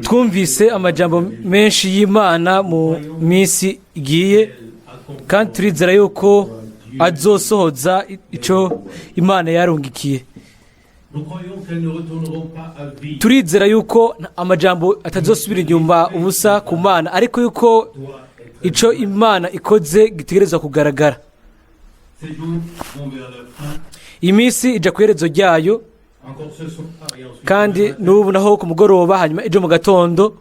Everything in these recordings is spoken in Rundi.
twumvise amajambo menshi y'Imana mu minsi igiye kandi turizera yuko azosohoza ico Imana yarungikiye. Turizera yuko amajambo atazosubira inyuma ubusa ku Mana, ariko yuko ico Imana ikoze gitegerezwa kugaragara. Iminsi ija ku iherezo ryayo, kandi n'ubu naho ku mugoroba, hanyuma ejo mu gatondo,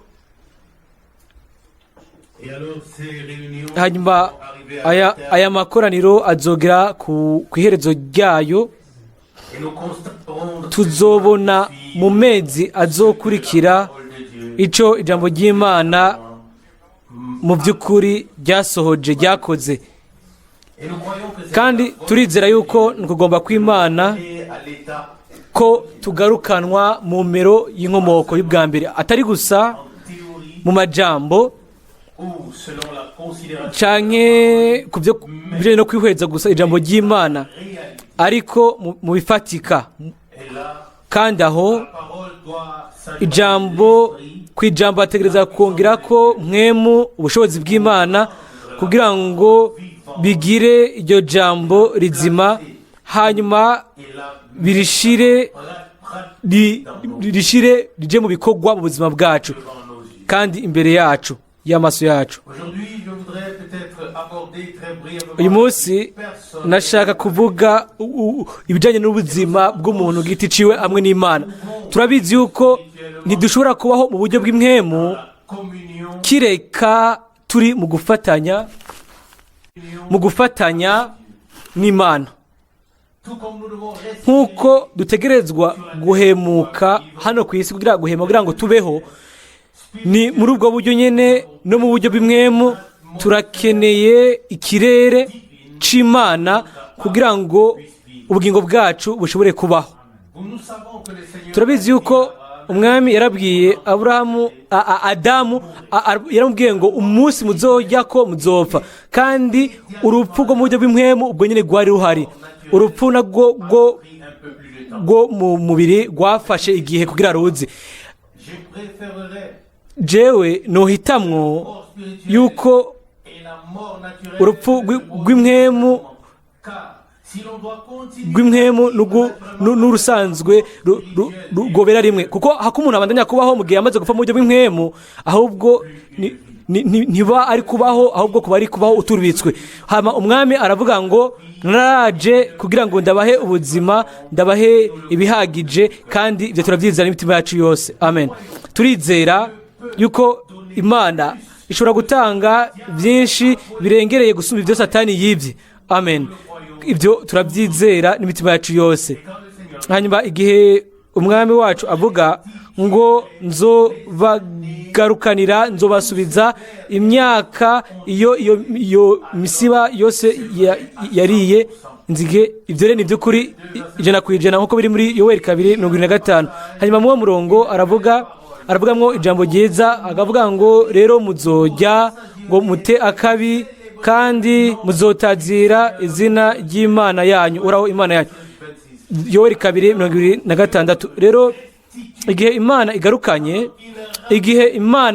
hanyuma aya makoraniro azogera ku iherezo ryayo. Tuzobona mu mezi azokurikira ico ijambo ry'Imana mu by'ukuri ryasohoje ryakoze, kandi turizera yuko nikugomba kw'Imana ko tugarukanwa mu mero y'inkomoko y'ubwa mbere, atari gusa mu majambo canke ku byo bijanye no kwihweza gusa ijambo ry'Imana, ariko mu bifatika. Kandi aho kw'ijambo hategereza kongera ko mwemu ubushobozi bw'Imana kugira ngo bigire iryo jambo rizima, hanyuma birishire rije mu bikorwa mu buzima bwacu kandi imbere yacu y'amaso yacu. Uyu munsi nashaka kuvuga ibijyanye n'ubuzima bw'umuntu giti ciwe hamwe n'Imana. Turabizi yuko ntidushobora kubaho mu buryo bw'imwemu kireka turi mu gufatanya n'Imana, nk'uko dutegerezwa guhemuka hano ku isi kugira ngo tubeho. Ni muri ubwo buryo nyene no mu buryo bw'imwemu turakeneye ikirere c'Imana kugira ngo ubugingo bwacu bushobore kubaho. Turabizi yuko umwami yarabwiye Adamu yaramubwiye ngo umunsi muzorya ko muzopfa, kandi urupfu rwo mu buryo bw'imwemu ubwo nyene rwari ruhari. Urupfu rwo mu mubiri rwafashe igihe kugira ruze. Jewe nohitamwo yuko urupfu rw'imwemu n'urusanzwe rugobera rimwe, kuko hako umuntu abandanya kubaho mu gihe yamaze gupfa mu buryo bw'imwemu, ahubwo ntiba ari kubaho, ahubwo kuba ari kubaho uturubitswe. Hama umwami aravuga ngo naraje kugira ngo ndabahe ubuzima, ndabahe ibihagije, kandi ibyo turabyizera n'imitima yacu yose. Amen. Turizera yuko Imana ishobora gutanga byinshi birengereye gusumba ibyo Satani yibye. Amen. Ibyo turabyizera n'imitima yacu yose. Hanyuma igihe umwami wacu avuga ngo nzobagarukanira, nzobasubiza imyaka iyo misiba yose yariye nzige, ibyo rero ni by'ukuri 100% nk'uko biri muri Yoweri 2:25. Hanyuma mu murongo aravugamwo ijambo ryiza, akavuga ngo rero muzojya ngo mute akabi, kandi muzotazira izina ry'Imana yanyu, uraho Imana yanyu. Yoweri 2:26. Rero igihe Imana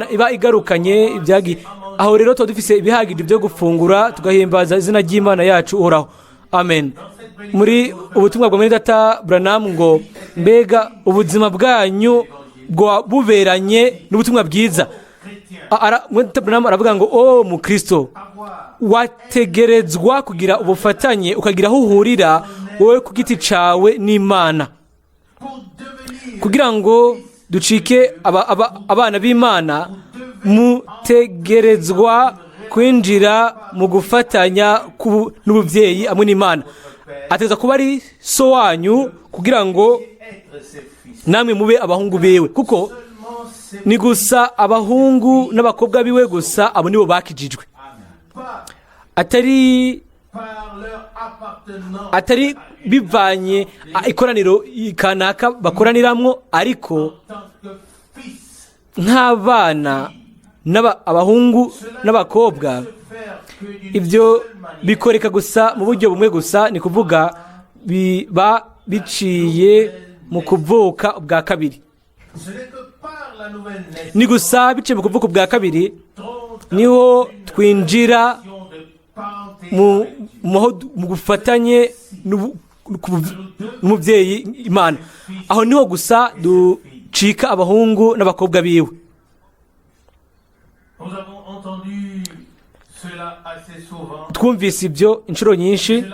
iba igarukanye ibyagi, aho rero tuba dufise ibihagije byo gufungura, tugahimbaza izina ry'Imana yacu uhoraho. Amen. Muri ubutumwa bwa Data Branham ngo mbega ubuzima bwanyu buberanye n'ubutumwa bwiza. Branham aravuga ngo mu Kristo wategerezwa kugira ubufatanye, ukagira aho uhurira wowe ku giti cawe n'Imana, kugira ngo ducike abana b'Imana. Mutegerezwa kwinjira mu gufatanya n'ubuvyeyi hamwe n'Imana. Ategeza kuba ari so wanyu kugira ngo namwe mube abahungu bewe, kuko ni gusa abahungu n'abakobwa biwe gusa abo nibo bakijijwe, atari bivanye ikoraniro kanaka bakoraniramwo, ariko nk'abana abahungu n'abakobwa. Ibyo bikoreka gusa mu buryo bumwe gusa, ni kuvuga biba biciye mu kuvuka ubwa kabiri. ni gusa biciye mu kuvuka bwa kabiri niho twinjira mu gufatanye n'umubyeyi Imana. Aho niho gusa ducika abahungu n'abakobwa biwe. Twumvise ibyo inshuro nyinshi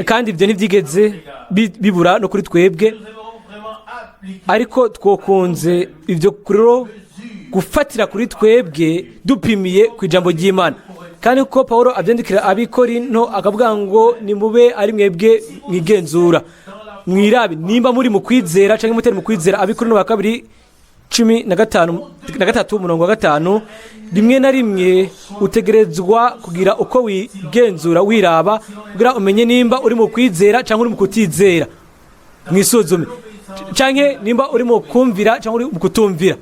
kandi ibyo ntibyigeze bibura no kuri twebwe, ariko twokunze ibyo rero gufatira kuri twebwe dupimiye ku ijambo ry'Imana. Kandi uko Pawulo abyandikira ab'Ikorinto akavuga ngo nimube ari mwebwe mwigenzura mwirabe nimba muri mu kwizera cyangwa mutari mu kwizera. Ab'Ikorinto ba kabiri 13:5 rimwe na rimwe utegerezwa kugira uko wigenzura wiraba kugira umenye nimba uri mu kwizera cyangwa uri mu kutizera. Mwisuzume cyangwa nimba uri mu kumvira cyangwa uri mu kutumvira.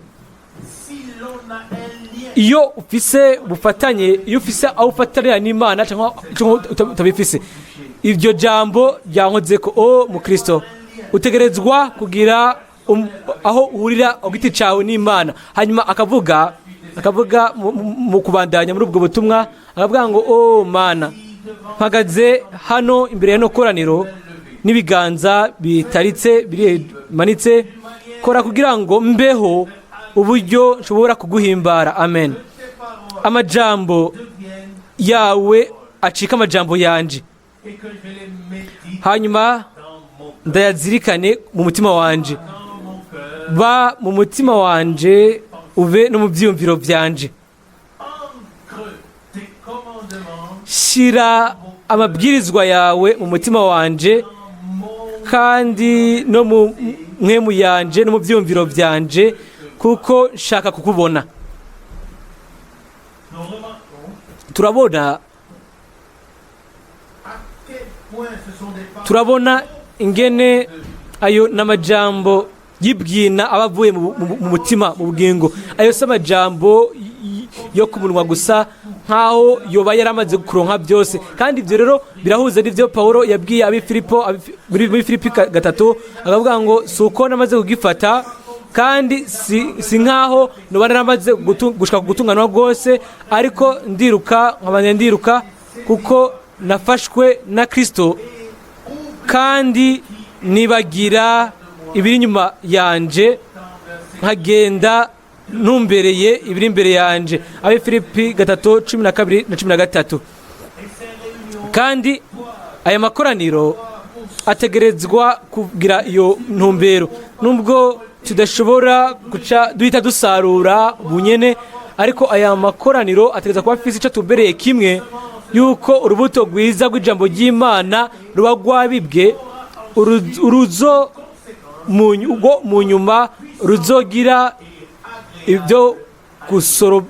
Iyo ufise bufatanye, iyo ufise aho ufatanira n'Imana cyangwa utabifise, iryo jambo ryankoze ko mu Kristo utegerezwa kugira aho uhurira ogiti cyawe n'Imana. Hanyuma akavuga mu kubandanya muri ubwo butumwa akavuga ngo Mana, mpagaze hano imbere y'ano koraniro n'ibiganza bitaritse bimanitse, kora kugira ngo mbeho uburyo nshobora kuguhimbara. Amen. Amajambo yawe acika amajambo yanje, hanyuma ndayazirikane mu mutima wanje, ba mu mutima wanje ube no mu byiyumviro byanje. Shira amabwirizwa yawe mu mutima wanje kandi no mu mwemu yanje no mu byiyumviro byanje, kuko nshaka kukubona. Turabona ingene ayo n'amajambo yibwina abavuye mu mutima mu bugingo. Ayo si amajambo yo ku munwa gusa nkaho yoba yaramaze kuronka byose. Kandi ibyo rero birahuza n'ibyo Pawulo yabwiye muri Filipi 3 akavuga ngo si uko namaze kugifata kandi si nkaho noba naramaze gushaka gutunganwa rwose, ariko ndiruka kuko nafashwe na Kristo kandi nibagira ibiri inyuma yanje nkagenda numbereye ibiri imbere yanje. Abe Filipi 3:12-13. Kandi aya makoraniro ategerezwa kugira iyo ntumbero, nubwo tudashobora guca duhita dusarura bunyene, ariko aya makoraniro ategerezwa kuba afise icyo tubereye kimwe, yuko urubuto rwiza rw'ijambo ry'Imana ruba rwabibwe, uruzo mu nyuma ruzogira ibyo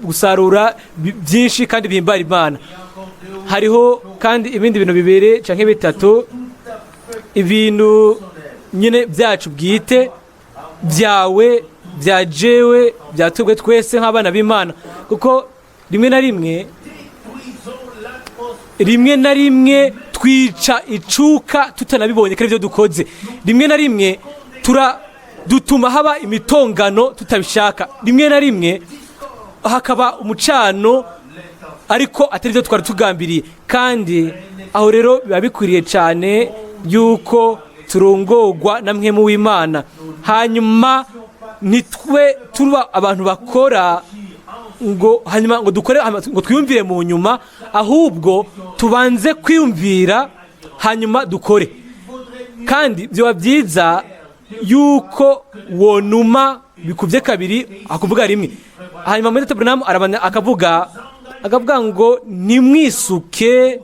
gusarura byinshi kandi bihimbara Imana. Hariho kandi ibindi bintu bibiri canke bitatu, ibintu nyine byacu bwite, byawe, bya jewe, byatubwe twese nk'abana b'Imana, kuko rimwe na rimwe twica icuka tutanabibonye kandi ibyo dukoze. Rimwe na rimwe dutuma haba imitongano tutabishaka. Rimwe na rimwe hakaba umucano ariko atari byo twari tugambiriye. Kandi aho rero biba bikwiriye cyane yuko turongorwa na mwemu w'Imana, hanyuma nitwe tuba abantu bakora hanyuma ngo dukore ngo twiyumvire mu nyuma, ahubwo tubanze kwiyumvira hanyuma dukore. Kandi byoba byiza yuko wonuma bikubye kabiri akuvuga rimwe. Hanyuma muri Abraham arabana akavuga ngo ntimwishire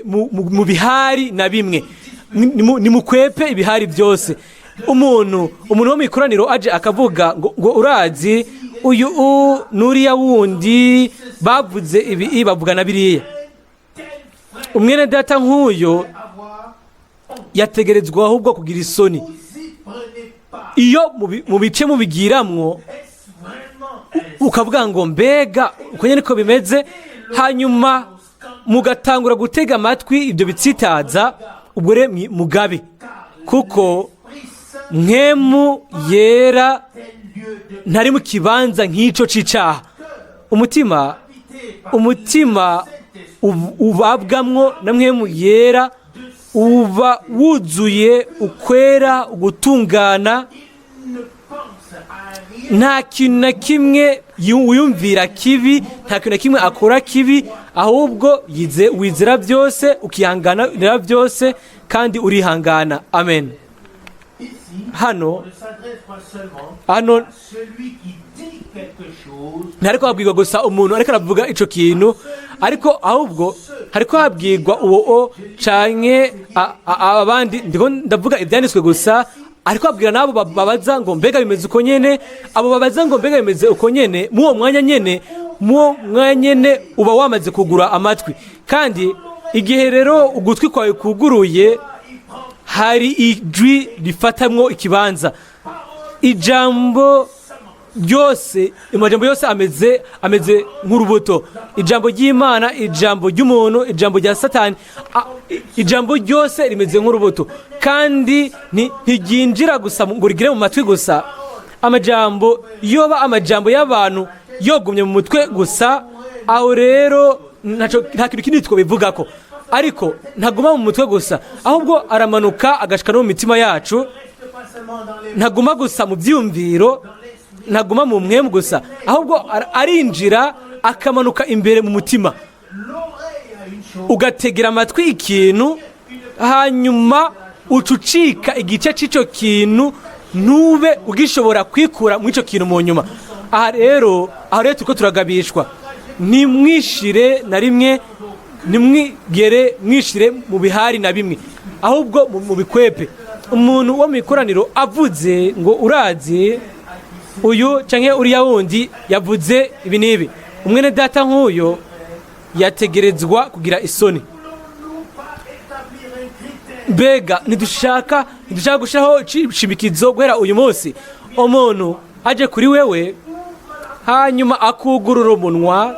mu bihari na bimwe, nimukwepe ibihari byose. Umuntu wo mu ikoraniro aje akavuga ngo urazi uyu nuriya wundi bavuze ibi bavugana biriya. Umwene data nk'uyo yategerezwa ahubwo kugira isoni. Iyo mu bice mubigiramwo ukavuga ngo mbega uko nyene ko bimeze, hanyuma mugatangura gutega amatwi ibyo bitsitaza, ubwo re mugabe, kuko mwemu yera ntari mu kibanza nk'icyo cy'icyaha. umutima ubabwamwo na mwemu yera uba wuzuye ukwera gutungana, nta kintu na kimwe wiyumvira kibi, nta kintu na kimwe akora kibi, ahubwo wizera byose, ukihanganira byose kandi urihangana. Amen. hano ntariko habwirwa gusa umuntu ariko aravuga ico kintu, ariko ahubwo hariko habwirwa uwo canke abandi. Ndiko ndavuga ivyanditswe gusa, ariko habwira nabo babaza ngo mbega bimeze uko nyene. Abo babaza ngo mbega bimeze uko nyene, muwo mwanya nyene uba wamaze kugura amatwi, kandi igihe rero ugutwi kwawe kuguruye hari ijwi rifatamwo ikibanza. Ijambo ryose, amajambo yose ameze nk'urubuto. Ijambo ry'Imana, ijambo ry'umuntu, ijambo rya Satani, ijambo ryose rimeze nk'urubuto, kandi ntiryinjira gusa ngo rigire mu matwi gusa. Amajambo yoba amajambo y'abantu yogumye mu mutwe gusa, aho rero nta kintu kindi twobivugako. Ariko ntaguma mu mutwe gusa, ahubwo aramanuka agashika no mu mitima yacu. Ntaguma gusa mu byiyumviro, ntaguma mu mwemu gusa, ahubwo arinjira akamanuka imbere mu mutima. Ugategera amatwi ikintu, hanyuma ucucika igice cy'icyo kintu, ntube ugishobora kwikura mu icyo kintu mu nyuma. Aha rero turiko turagabishwa, ntimwishire na rimwe, nimwigere mwishire mu bihari na bimwe, ahubwo mu bikwepe. Umuntu wo mu ikoraniro avuze ngo urazi uyu canke uriya wundi yavuze ibi n'ibi, umwene data nk'uyo yategerezwa kugira isoni. Mbega ntidushaka gushiraho shimikizo guhera uyu munsi umuntu aje kuri wewe, hanyuma akugurura umunwa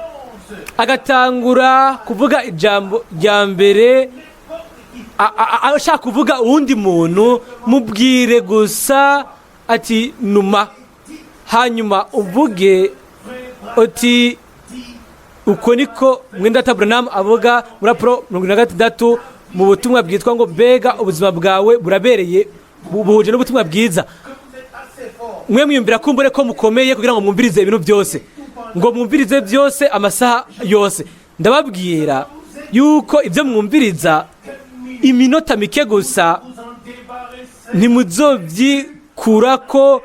agatangura kuvuga ijambo rya mbere, ashaka kuvuga uwundi muntu, mubwire gusa ati numa, hanyuma uvuge uti uko niko Mwendata Branham avuga muri Apro 26 mu butumwa bwitwa ngo mbega ubuzima bwawe burabereye buhuje n'ubutumwa bwiza. Mwe mwiyumvira kumbure ko mukomeye kugira ngo mwumvirize ibintu byose, ngo mwumvirize byose amasaha yose. Ndababwira yuko ibyo mwumviriza iminota mike gusa ntimuzovyikurako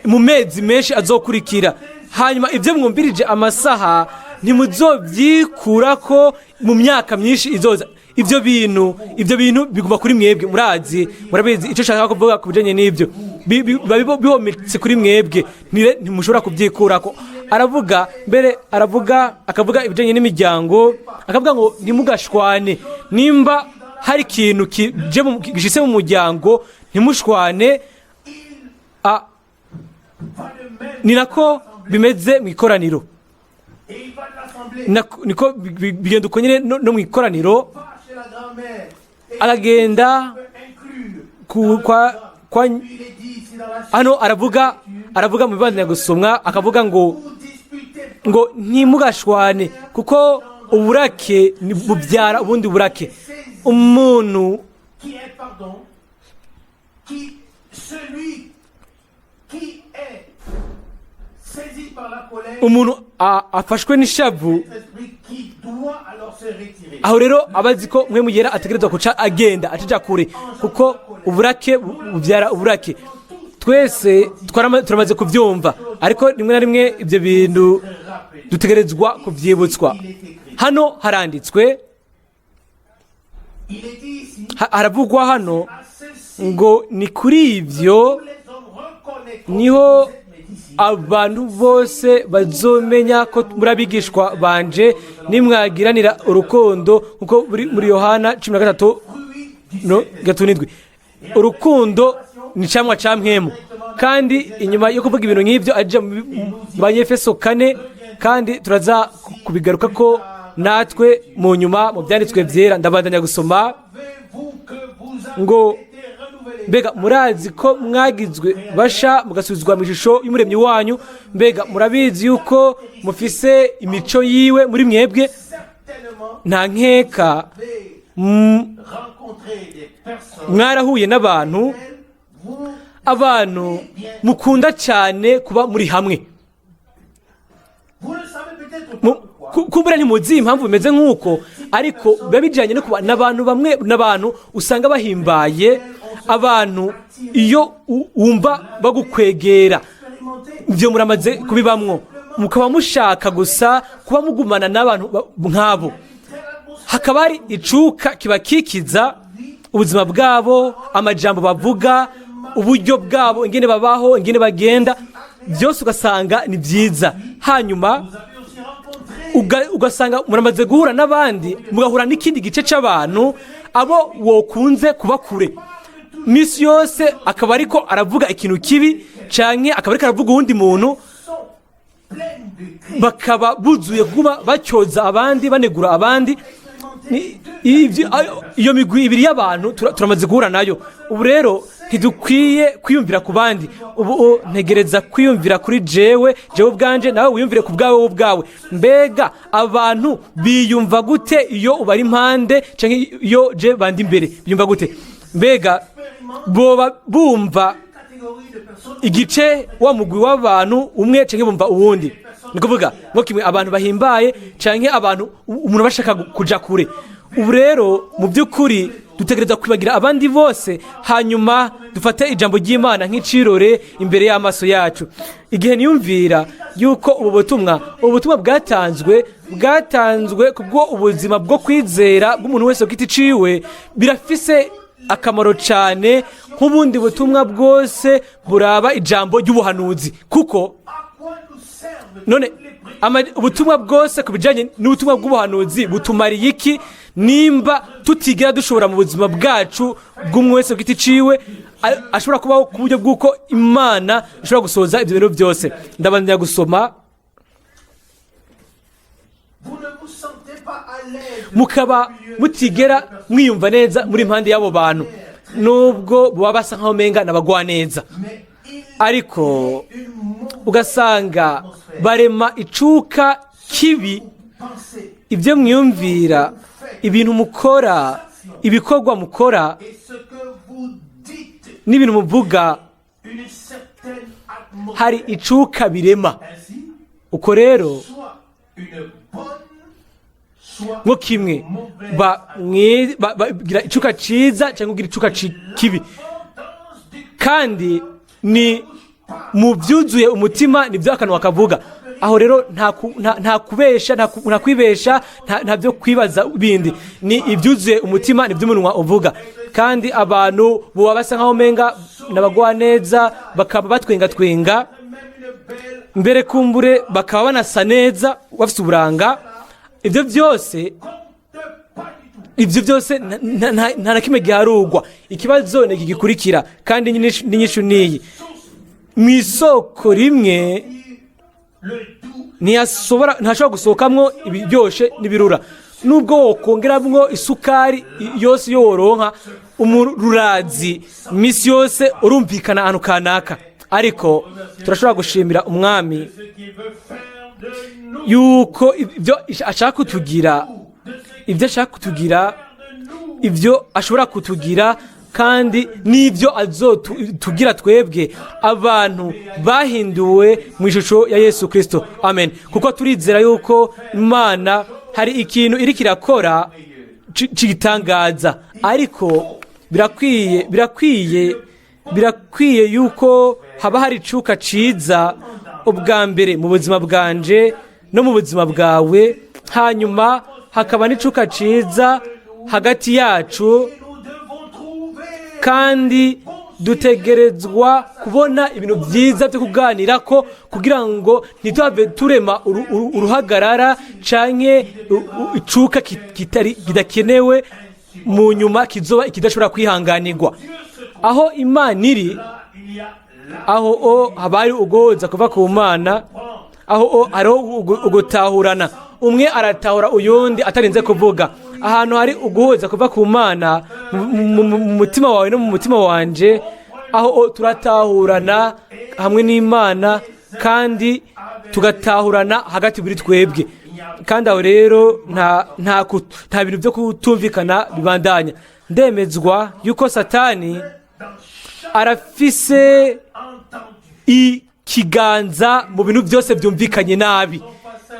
mu mezi menshi azokurikira. Hanyuma ibyo mwumvirije amasaha ntimuzovyikurako mu myaka myinshi izoza. Ibyo bintu biguma kuri mwebwe. Murabizi icyo shaka kuvuga ku bijanye n'ibyo bihometse kuri mwebwe, ntimushobora kubyikurako. Akavuga ibijanye n'imiryango, akavuga ngo ntimugashwane. Nimba hari ikintu gishitse mu muryango, ntimushwane. Ni nako bimeze mu ikoraniro, niko bigenda uko nyine no mu ikoraniro. Aragenda hano aravuga mu bibandanya gusomwa, akavuga ngo ntimugashwane kuko uburake bubyara ubundi burake. Umuntu afashwe n'ishavu, aho rero abazi ko mwe mugera ategerezwa guca agenda acija kure, kuko uburake bubyara uburake. Twese turamaze kubyumva, ariko rimwe na rimwe ibyo bintu dutegerezwa kubyibutswa. Hano haranditswe, haravugwa hano ngo ni kuri ibyo niho abantu bose bazomenya ko muri abigishwa banje nimwagiranira urukundo, kuko muri Yohana 13:7 urukundo ni camwa ca mpwemu. Kandi inyuma yo kuvuga ibintu nk'ibyo aje mu Banyefeso 4, kandi turaza kubigaruka ko natwe mu nyuma mu byanditswe byera. Ndabandanya gusoma ngo mbega murazi ko mwagizwe basha mugasubizwa mu ishusho y'umuremyi wanyu, mbega murabizi yuko mufise imico yiwe muri mwebwe. Nta nkeka mwarahuye n'abantu mukunda cyane kuba muri hamwe. kumbura ntimuzi impamvu bimeze nk'uko, ariko biba bijyanye no kuba n'abantu bamwe n'abantu usanga bahimbaye abantu iyo wumva bagukwegera. ibyo muramaze kubibamwo, mukaba mushaka gusa kuba mugumana n'abantu nk'abo. Hakaba hari icuka kibakikiza ubuzima bwabo, amajambo bavuga, uburyo bwabo, ingene babaho, ingene bagenda, byose ugasanga ni byiza. Hanyuma ugasanga muramaze guhura n'abandi, mugahura n'ikindi gice cy'abantu abo wokunze kuba kure. Misi yose akaba ariko aravuga ikintu kibi, canke akaba ariko aravuga uwundi muntu, bakaba buzuye kuba bacyoza abandi, banegura abandi. Iyo migwi ibiri y'abantu turamaze guhura nayo. Ubu rero ntidukwiye kwiyumvira ku bandi, ubu ntegereza kwiyumvira kuri jewe ubwanje, nawe wiyumvire ku bwawe ubwawe. Mbega abantu biyumva gute iyo ubari impande canke iyo je bandi imbere biyumva gute? Mbega boba bumva igice wa mugwi w'abantu umwe canke bumva uwundi? Ni kuvuga ngo kimwe abantu bahimbaye canke abantu umuntu bashaka kuja kure. Ubu rero mu by'ukuri dutegereza kwibagira abandi bose, hanyuma dufate ijambo ry'Imana nk'icirore imbere y'amaso yacu. Igihe niyumvira yuko ubu butumwa bwatanzwe kubwo ubuzima bwo kwizera bw'umuntu wese ku giti ciwe, birafise akamaro cyane nk'ubundi butumwa bwose buraba ijambo ry'ubuhanuzi. Kuko none ubutumwa bwose ku bijyanye n'ubutumwa bw'ubuhanuzi butumariye iki nimba tutigera dushobora mu buzima bwacu bw'umwe wese ku giti ciwe ashobora kubaho ku buryo bw'uko Imana ishobora gusohoza ibyo bintu byose? Ndabandanya gusoma. Mukaba mutigera mwiyumva neza muri impande y'abo bantu, nubwo baba basa nk'aho umenga n'abagwa neza, ariko ugasanga barema icuka kibi. Ibyo mwiyumvira, ibintu mukora, ibikorwa mukora n'ibintu muvuga, hari icuka birema. Uko rero ngo kimwe bagira icuka ciza cyangwa ugira icuka kibi, kandi ni mu byuzuye umutima nibyo akanwa kavuga. Aho rero nta kubesha, nta kwibesha, nta byo kwibaza bindi. Ni ibyuzuye umutima nibyo umunwa uvuga. Kandi abantu buba basa nkaho menga n'abagwa neza, bakaba batwenga mbere kumbure bakaba banasa neza, bafite uburanga. Ibyo byose nta na kimwe giharugwa. Ikibazo ni gikurikira, kandi n'inyishu niyi: mu isoko rimwe ntashobora gusohokamwo ibiryoshe n'ibirura. Nubwo wokongeramwo isukari yose iyo woronka, umururazi misi yose urumvikana ahantu kanaka. Ariko turashobora gushimira Umwami yuko ibyo ashaka kutugira, ibyo ashobora kutugira, kandi n'ibyo azotugira twebwe abantu bahinduwe mu ishusho ya Yesu Kristo. Amen. Kuko turizera yuko Imana hari ikintu iri kirakora cy'igitangaza, ariko birakwiye yuko haba hari icuka ciza ubwa mbere mu buzima bwanje no mu buzima bwawe, hanyuma hakaba n'icuka ciza hagati yacu. Kandi dutegerezwa kubona ibintu byiza byo kuganira ko, kugira ngo ntituhave turema uruhagarara canke icuka kidakenewe mu nyuma kizoba ikidashobora kwihanganirwa. Aho Imana iri, aho haba hari uguhoza kuva ku Mana, aho hariho ugutahurana. Umwe aratahura uyundi atarinze kuvuga, ahantu hari uguhuza kuva ku mana mu mutima wawe no mu mutima wanje, aho turatahurana hamwe n'Imana kandi tugatahurana hagati muri twebwe. Kandi aho rero nta bintu byo kutumvikana bibandanya. Ndemezwa yuko Satani arafise ikiganza mu bintu byose byumvikanye nabi,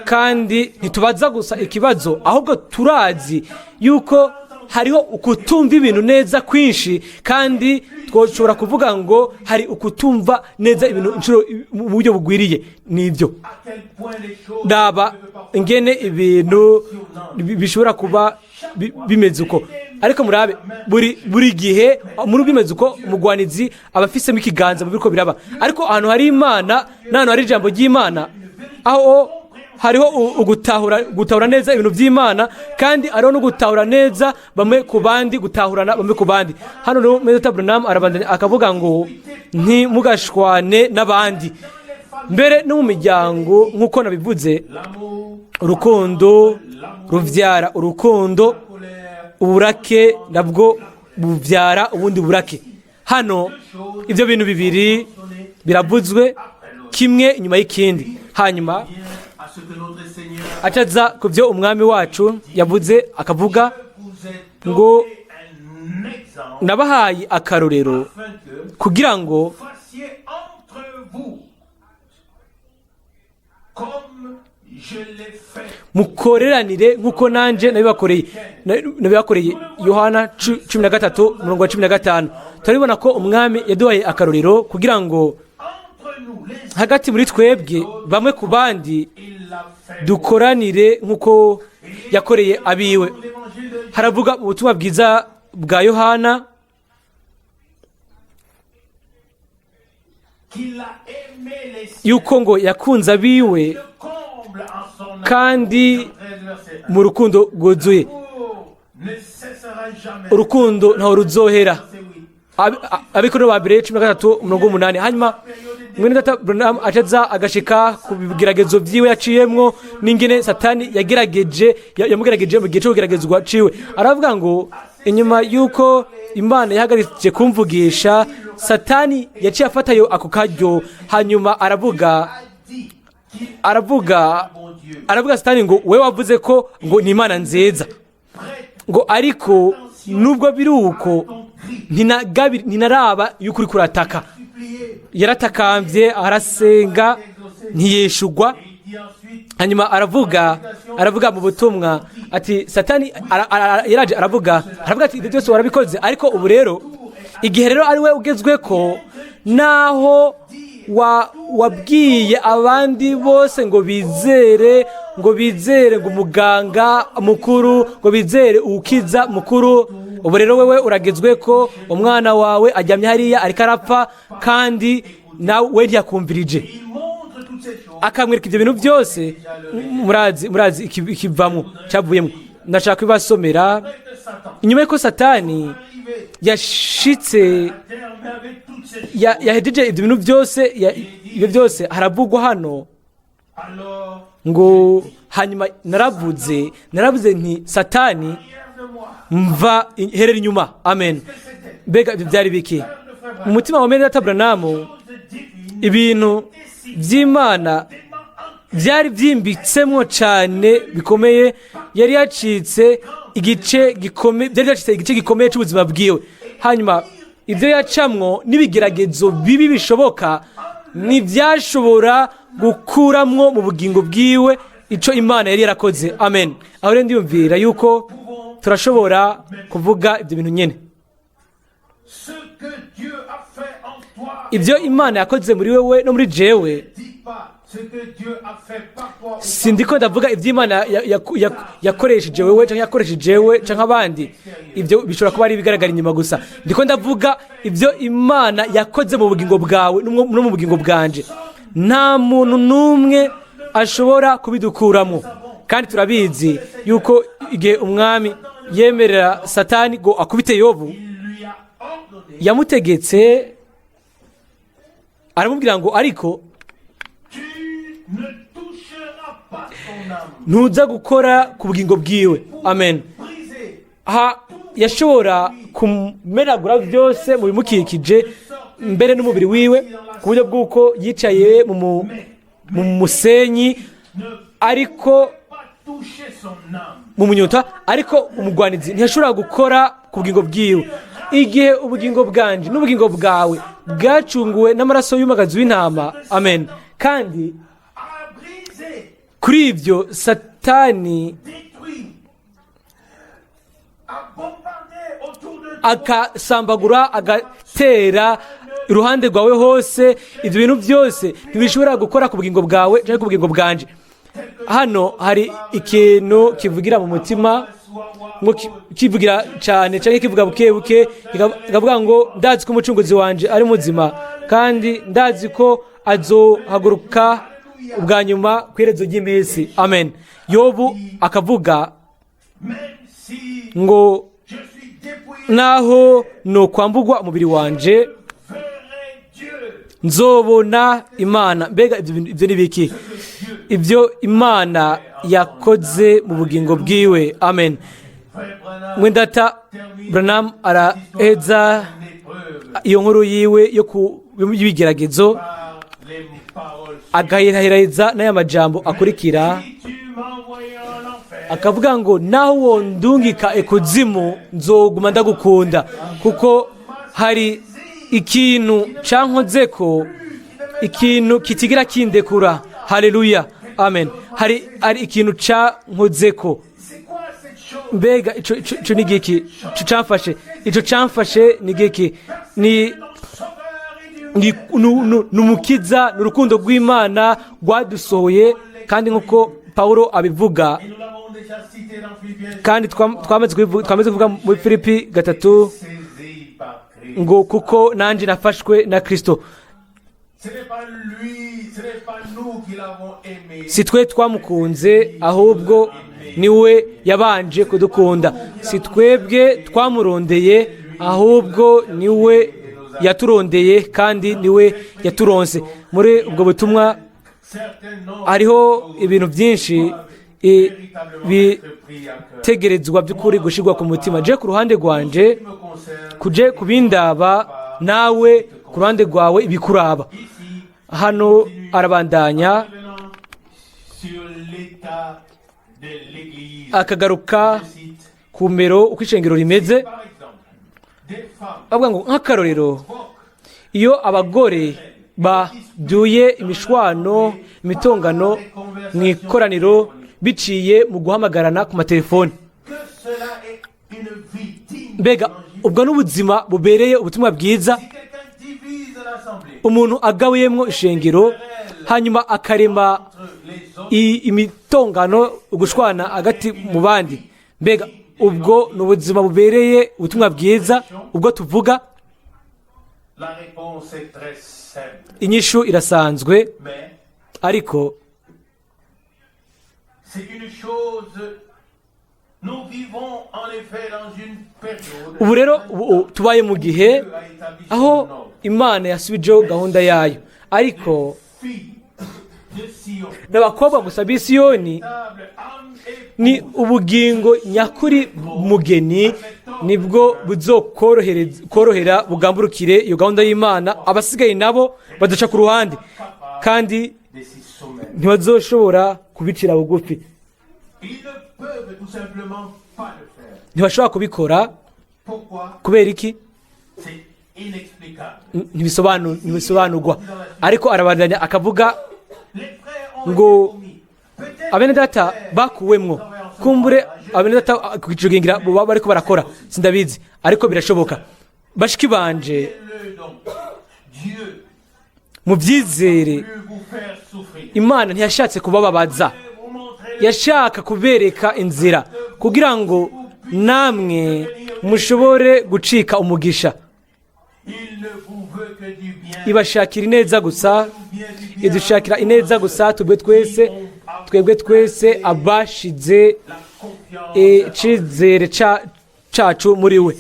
kandi ntitubaza gusa ikibazo, ahubwo turazi yuko hariho ukutumva ibintu neza kwinshi, kandi twoshobora kuvuga ngo hari ukutumva neza ibintu mu buryo bugwiriye. Nibyo ndaba ingene ibintu bishobora kuba bimeze uko, ariko murabe buri gihe muri bimeze uko umugwanizi aba afisemo ikiganza mu biriko biraba. Ariko ahantu hari Imana n'ahantu hari ijambo ry'Imana, aho hariho gutahura neza ibintu by'Imana, kandi hariho no gutahura neza bamwe ku bandi, gutahurana bamwe ku bandi. Hano rero Mr. Branham arabandanya akavuga ngo ntimugashwane n'abandi, mbere no mu miryango nk'uko nabivuze. Urukundo ruvyara urukundo, uburake nabwo buvyara ubundi burake. Hano ibyo bintu bibiri biravuzwe kimwe inyuma y'ikindi. Hanyuma acaza ku byo umwami wacu yavuze, akavuga ngo nabahaye akarorero kugira ngo mukoreranire nk'uko nanje nabibakoreye. Yohana 13:15. turabibona ko umwami yaduhaye akarorero kugira ngo hagati muri twebwe bamwe ku bandi dukoranire nk'uko yakoreye abiwe. Haravuga mu butumwa bwiza bwa Yohana yuko ngo yakunze abiwe kandi mu rukundo rwuzuye. Urukundo ntaho ruzohera. Abikorinto ba mbere 13:8. Hanyuma mwene data Branham acaza agashika ku bigeragezo byiwe yaciyemwo n'ingene Satani yamugerageje mu gihe cyo kugeragezwa ciwe. Aravuga ngo inyuma yuko Imana yahagaritse kumvugisha, Satani yaciye afatayo ako karyo. Hanyuma aravuga Satani ngo wewe wavuze ko ngo ni Imana nziza, ngo ariko nubwo biri uko ntinaraba yuko uri kurataka. Yaratakambye, arasenga, ntiyeshugwa. Hanyuma aravuga mu butumwa ati Satani yaraje aravuga ati ibyo byose warabikoze, ariko ubu rero igihe rero ari we ugezwe ko naho wabwiye abandi bose ngo bizere ngo umuganga mukuru, ngo bizere ukiza mukuru. Ubu rero wewe uragezwe ko umwana wawe ajyamye hariya ariko arapfa, kandi nawe ntiyakumvirije. Akamwereka ibyo bintu byose. Murazi ikivamo cyavuyemo. Ndashaka kubasomera inyuma y'uko Satani yashitse yahejeje ibyo bintu byose haravugwa hano ngo hanyuma naravuze nti Satani mva herera inyuma. Amen. Mbega ibyo byari biki mu mutima wa Mene Data Branham? Ibintu by'Imana byari byimbitsemo cyane bikomeye. Yari yacitse igice gikomeye cy'ubuzima bwiwe. Hanyuma ibyo yacamwo n'ibigeragezo bibi bishoboka ntibyashobora gukuramwo mu bugingo bwiwe icyo Imana yari yarakoze. Amen. Aho rero ndiyumvira yuko turashobora kuvuga ibyo bintu nyene. Ibyo Imana yakoze muri wewe no muri jewe, sindiko ndavuga iby'Imana yakoresheje wewe cyangwa yakoresheje jewe cyangwa abandi. Ibyo bishobora kuba ari ibigaragara inyuma gusa. Ndiko ndavuga ibyo Imana yakoze mu bugingo bwawe no mu bugingo bwanje. Nta muntu n'umwe ashobora kubidukuramo, kandi turabizi yuko igihe umwami yemerera Satani ngo akubite Yobu, yamutegetse aramubwira ngo ariko ntuza gukora ku bugingo bwiwe. Amen. yashobora kumenagura byose mu bimukikije mbere n'umubiri wiwe ku buryo bw'uko yicaye mu musenyi ariko mu munyota, ariko umugwanizi ntiyashobora gukora ku bugingo bwiwe. Igihe ubugingo bwanje n'ubugingo bwawe bwacunguwe n'amaraso y'umagazi w'intama, amen, kandi kuri ibyo satani akasambagura, agatera iruhande rwawe hose, ibyo bintu byose ntibishobora gukora ku bugingo bwawe cyangwa ku bugingo bwanje. Hano hari ikintu kivugira mu mutima, kivugira cyane cyangwa kivuga buke buke, kikavuga ngo ndazi ko umucunguzi wanje ari muzima kandi ndazi ko azohaguruka ubwa nyuma ku iherezo ry'iminsi, amen. Yobu akavuga ngo naho no kwambugwa umubiri wanje nzobona Imana. Mbega ibyo ni biki? Ibyo Imana yakoze mu bugingo bwiwe, amen. Mwendata Branham araheza iyo nkuru yiwe yo kubigeragezo agaheraheza n'aya majambo akurikira, akavuga ngo naho wondungika ekuzimu nzoguma ndagukunda, kuko hari ikintu cankozeko, ikintu kitigira kindekura. Haleluya, amen. Hari ikintu cankozeko. Mbega ico ni giki? Ico camfashe ni giki? Ni umukiza, n'urukundo rw'Imana rwadusohoye, kandi nk'uko Paulo abivuga, kandi twamaze kuvuga muri Filipi 3 ngo kuko nanjye nafashwe na Kristo. Si twe twamukunze, ahubwo niwe yabanje kudukunda. Si twebwe twamurondeye, ahubwo niwe yaturondeye kandi niwe yaturonse. Muri ubwo butumwa hariho ibintu byinshi bitegerezwa by'ukuri gushirwa ku mutima. Je ku ruhande rwanje, kuje kubindaba, nawe ku ruhande rwawe ibikuraba. Hano arabandanya akagaruka ku mbero uko ishengero rimeze, avuga ngo nk'akarorero, iyo abagore baduye imishwano, imitongano mu ikoraniro biciye mu guhamagarana ku matelefoni, mbega ubwo n'ubuzima bubereye ubutumwa bwiza. Umuntu agabuyemo ishengero hanyuma akarema imitongano, ugushwana hagati mu bandi, mbega ubwo ni ubuzima bubereye ubutumwa bwiza ubwo tuvuga? Inyishu irasanzwe, ariko ubu rero tubaye mu gihe aho Imana yasubijeho gahunda yayo, ariko n'abakobwa gusa b'i Siyoni ni ubugingo nyakuri mugeni, nibwo buzokorohera bugamburukire iyo gahunda y'Imana. Abasigaye nabo badaca ku ruhande, kandi ntibazoshobora kubicira bugufi, ntibashobora kubikora. Kubera iki? Ntibisobanurwa. Ariko arabandanya akavuga ngo abene data bakuwemwo, kumbure abene data kukijugingira bo bariko barakora sindabizi, ariko birashoboka. Bashiki banje, mu byizere, Imana ntiyashatse kubababaza, yashaka kubereka inzira kugira ngo namwe mushobore gucika umugisha. Ibashakira ineza gusa, idushakira ineza gusa. Twebwe twese abashize icizere cacu muri we.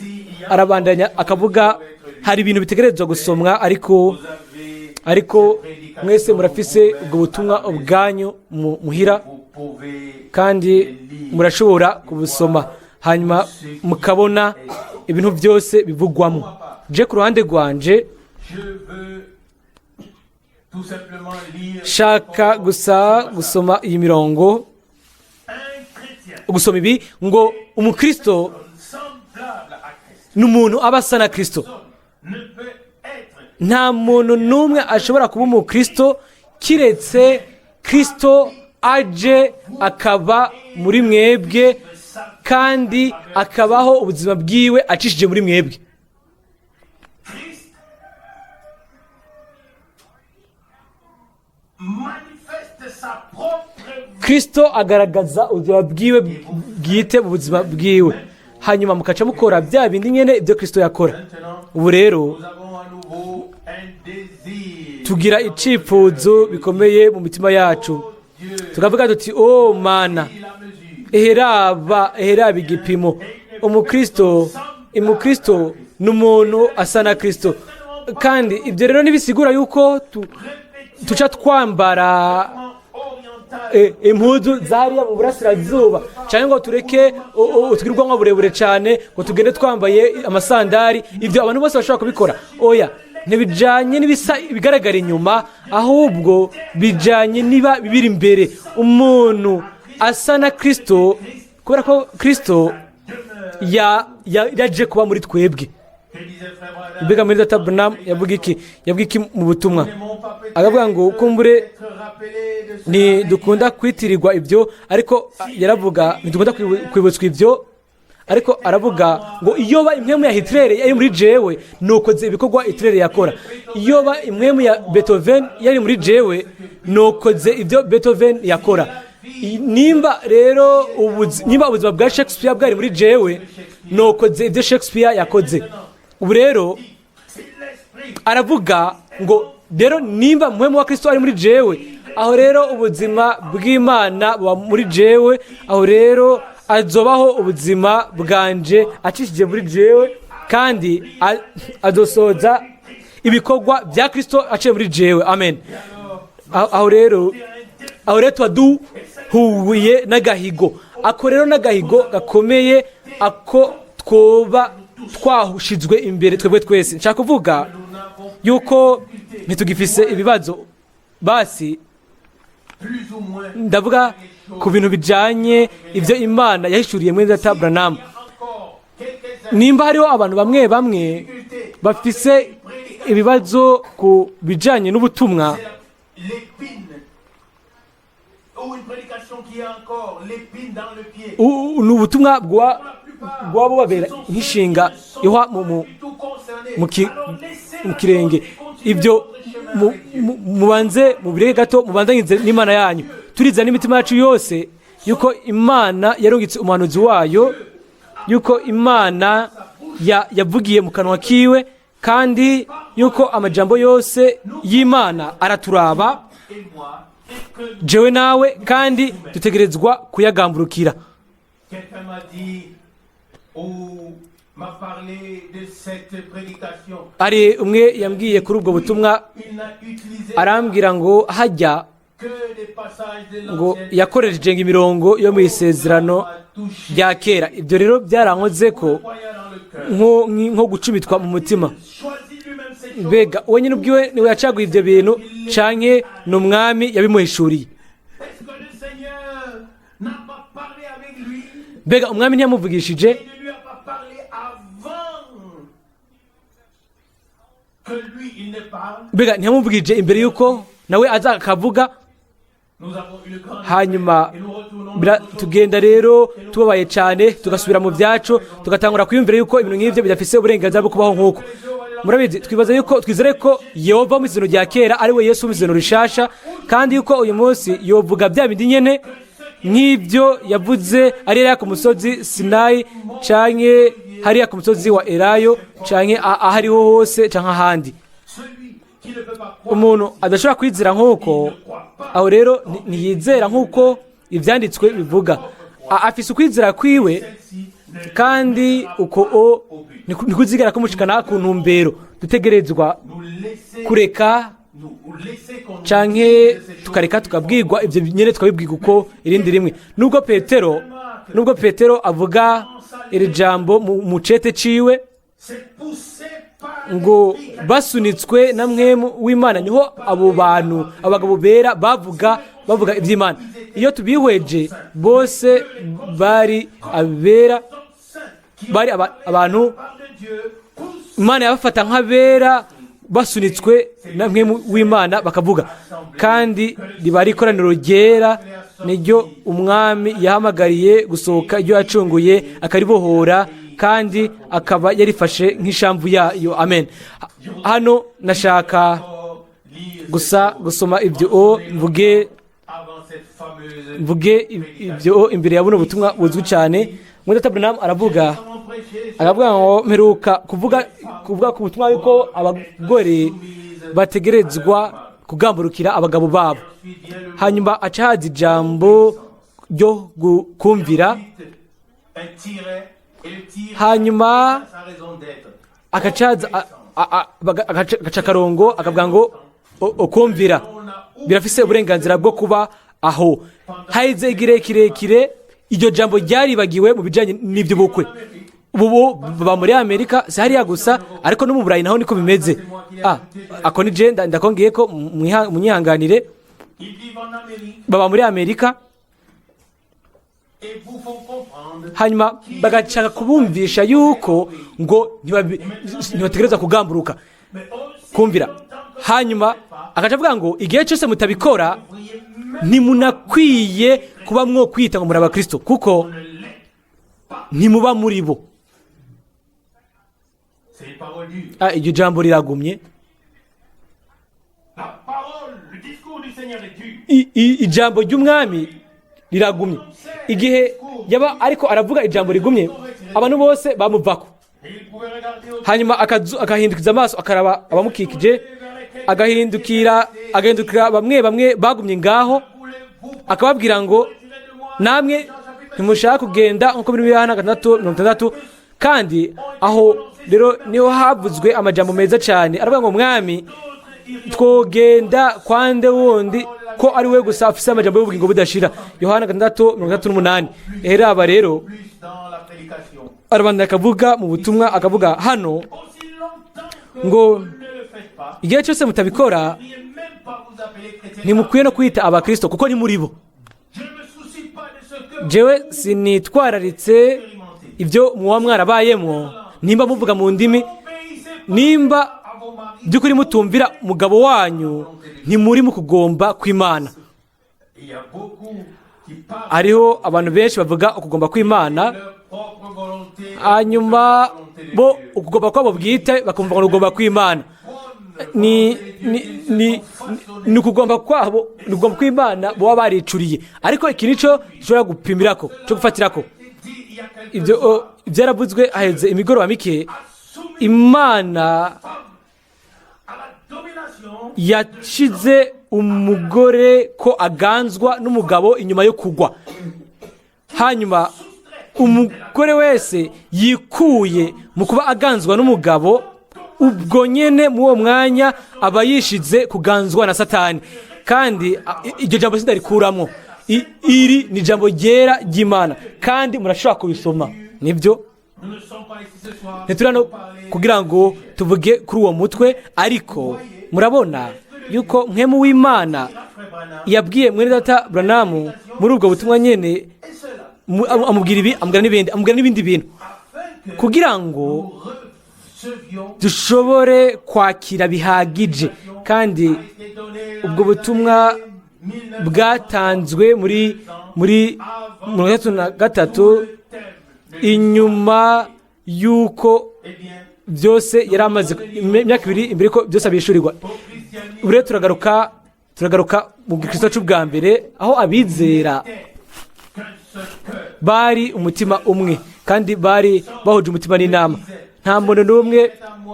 Arabandanya akavuga hari ibintu bitegerezwa gusomwa, ariko mwese murafise ubwo butumwa ubwanyu muhira, kandi murashobora kubusoma. hanyuma mukabona ibintu byose bivugwamo. Je ku ruhande rwanje shaka gusa gusoma iyi mirongo, gusoma ibi ngo umukristo ni umuntu aba asa na Kristo. Nta muntu n'umwe ashobora kuba umukristo kiretse Kristo aje akaba muri mwebwe kandi akabaho ubuzima bwiwe acishije muri mwebwe. Kristo agaragaza ubuzima bwiwe bwite mu buzima bwiwe, hanyuma mukaca mukora bya bindi nyene ibyo Kristo yakora. Ubu rero tugira icifuzo bikomeye mu mitima yacu, tukavuga tuti oh mana, eheraba igipimo. Umukristo ni umuntu asa na Kristo, kandi ibyo rero ntibisigura yuko tuca twambara impuzu zariya mu burasirazuba cyangwa ngo tureke utwirwanwa burebure cyane ngo tugende twambaye amasandari. Ibyo abantu bose bashobora kubikora. Oya, ntibijyanye n'ibisa bigaragara inyuma, ahubwo bijyanye niba bibiri imbere. Umuntu asa na Kristo kubera ko Kristo yaje kuba muri twebwe. Mbega muri Data Branham yavuga iki mu butumwa? Agavuga ngo kumbure ni dukunda kwitirirwa ibyo, ariko yaravuga ntidukunda kwibutswa ibyo, ariko aravuga ngo iyo ba imwemu ya Hitler yari muri jewe nokoze ibikorwa Hitler yakora. Iyo ba imwemu ya Beethoven yari muri jewe nokoze ibyo Beethoven yakora. Nimba rero ubuzima bwa Shakespeare bwari muri jewe nokoze ibyo Shakespeare yakoze. Ubu rero aravuga ngo rero nimba muhemu wa Kristo ari muri jewe, aho rero ubuzima bw'Imana buba muri jewe, aho rero azobaho ubuzima bwanje acishije muri jewe, kandi azosoza ibikorwa bya Kristo aciye muri jewe. Amen. Aho rero tuba duhuye n'agahigo, ako rero n'agahigo gakomeye, ako twoba twahushizwe imbere twebwe twese. Nshaka kuvuga yuko ntitugifise ibibazo, basi ndavuga ku bintu bijanye ibyo Imana yahishuriye muri Data Branham. Nimba hariho abantu bamwe bafise ibibazo ku bijanye n'ubutumwa, ubutumwa bwaba bubabera nk'ishinga ihwa mu kirenge, ibyo mubanze mubireke gato, mubandanyize n'Imana yanyu. Turiza n'imitima yacu yose yuko Imana yarungitse umuhanuzi wayo, yuko Imana yavugiye mu kanwa kiwe, kandi yuko amajambo yose y'Imana araturaba jewe nawe, kandi dutegerezwa kuyagamburukira. Ari umwe yambwiye kuri ubwo butumwa, arambwira ngo hajya ngo yakoresheje imirongo yo mu isezerano rya kera. Ibyo rero byarankoze ko nko gucumitwa mu mutima. Mbega wenyine ubwiwe niwe yacaguye ibyo bintu canke ni umwami yabimuhishuriye? Mbega umwami ntiyamuvugishije? Mbega ntiyamuvugije imbere yuko nawe aza akavuga? Hanyuma tugenda rero tubabaye cyane, tugasubira mu byacu, tugatangura kwiyumvira yuko ibintu nk'ibyo bidafise uburenganzira bwo kubaho nk'uko. Murabizi, twibaza yuko twizere ko Yehova mu izina rya kera ari we Yesu mu izina rishasha, kandi yuko uyu munsi yovuga bya bindi nyene nk'ibyo yavuze ari ku musozi Sinayi canke hariya ku musozi wa Elayo canke ahariho hose canke ahandi. Umuntu adashobora kwizera nk'uko, aho rero ntiyizera nk'uko ivyanditswe bivuga. Afise ukwizera kwiwe, kandi uko nikuzigera kumushikana ku ntumbero. Dutegerezwa kureka canke tukareka tukabwirwa ibyo nyene tukabibwirwa uko irindi rimwe. Nubwo Petero avuga iri jambo mu cete ciwe ngo basunitswe na mwemu w'Imana niho abo bantu abagabo bera bavuga iby'Imana. Iyo tubihweje bose bari abera, bari abantu Imana yabafata nk'abera basunitswe na mwemu w'Imana bakavuga, kandi riba ari ikoraniro ryera niryo umwami yahamagariye gusohoka iryo yacunguye akaribohora, kandi akaba yarifashe nk'ishamvu yayo. Amen. Hano nashaka gusa gusoma ibyo mvuge ibyo imbere ya buno butumwa buzwi cyane. Mwenda Branham aravuga ngo mperuka kuvuga ku butumwa yuko abagore bategerezwa kugamburukira abagabo babo. Hanyuma aca haza ijambo ryo kumvira, hanyuma agaca akarongo akavuga ngo kumvira birafise uburenganzira bwo kuba aho. Haize igihe kirekire iryo jambo ryaribagiwe mu bijanye n'ivy'ubukwe. Ubu baba muri Amerika si hariya gusa, ariko no mu Burayi naho niko bimeze. Ako ni je ndakongeye ko munyihanganire, baba muri Amerika hanyuma bagashaka kubumvisha yuko ngo ntibategereza kugamburuka kumvira. Hanyuma akaca avuga ngo igihe cyose mutabikora ntimunakwiye kuba mwo kwita ngo muri abakristo, kuko ntimuba muri bo. Iryo jambo riragumye. Ijambo ry'umwami riragumye. Igihe yaba ariko aravuga ijambo rigumye, abantu bose bamuvako. Hanyuma akahindukiza amaso akaraba abamukikije, agahindukira bamwe bagumye ngaho, akababwira ngo namwe ntimushaka kugenda nkuko biri muri Yohana 6:60. Kandi aho rero niho havuzwe amajambo meza cyane, aravuga ngo mwami twogenda kwande wundi ko ari we gusa afise amajambo y'ubugingo budashira. Yohana 6:38. Aba rero arabandanya akavuga mu butumwa, akavuga hano ngo igihe cyose mutabikora ntimukwiye no kwita abakristo, kuko ni muri bo. Jewe sinitwararitse ibyo muba mwarabayemo, nimba muvuga mu ndimi, nimba by'ukuri mutumvira mugabo wanyu, ntimuri mu kugomba kw'Imana. Hariho abantu benshi bavuga ukugomba kw'Imana, hanyuma bo ukugomba kwabo bwite bakumva ngo ugomba kw'Imana. Ni ukugomba kwabo, ni ugomba kw'Imana baba baricuriye. Ariko iki nico gishobora gupimirako, cyo gufatirako. Ibyo byaravuzwe aheze imigoroba mike. Imana yacize umugore ko aganzwa n'umugabo inyuma yo kugwa. Hanyuma umugore wese yikuye mu kuba aganzwa n'umugabo, ubwo nyene mu uwo mwanya aba yishize kuganzwa na Satani. Kandi iryo jambo sindarikuramwo. Iri ni jambo ryera ry'Imana, kandi murashobora kubisoma. Nibyo ntiturano kugira ngo tuvuge kuri uwo mutwe, ariko murabona yuko mwemu w'Imana yabwiye mwene data Branham muri ubwo butumwa nyene, amubwira ibi, amubwira n'ibindi bintu, kugira ngo dushobore kwakira bihagije. Kandi ubwo butumwa bwatanzwe muri 33 inyuma yuko byose yari amaze imyaka 2 imbere ko byose abishurirwa. Ure turagaruka mu Kristo cy'ubwa mbere, aho abizera bari umutima umwe kandi bari bahuje umutima n'inama. Nta muntu n'umwe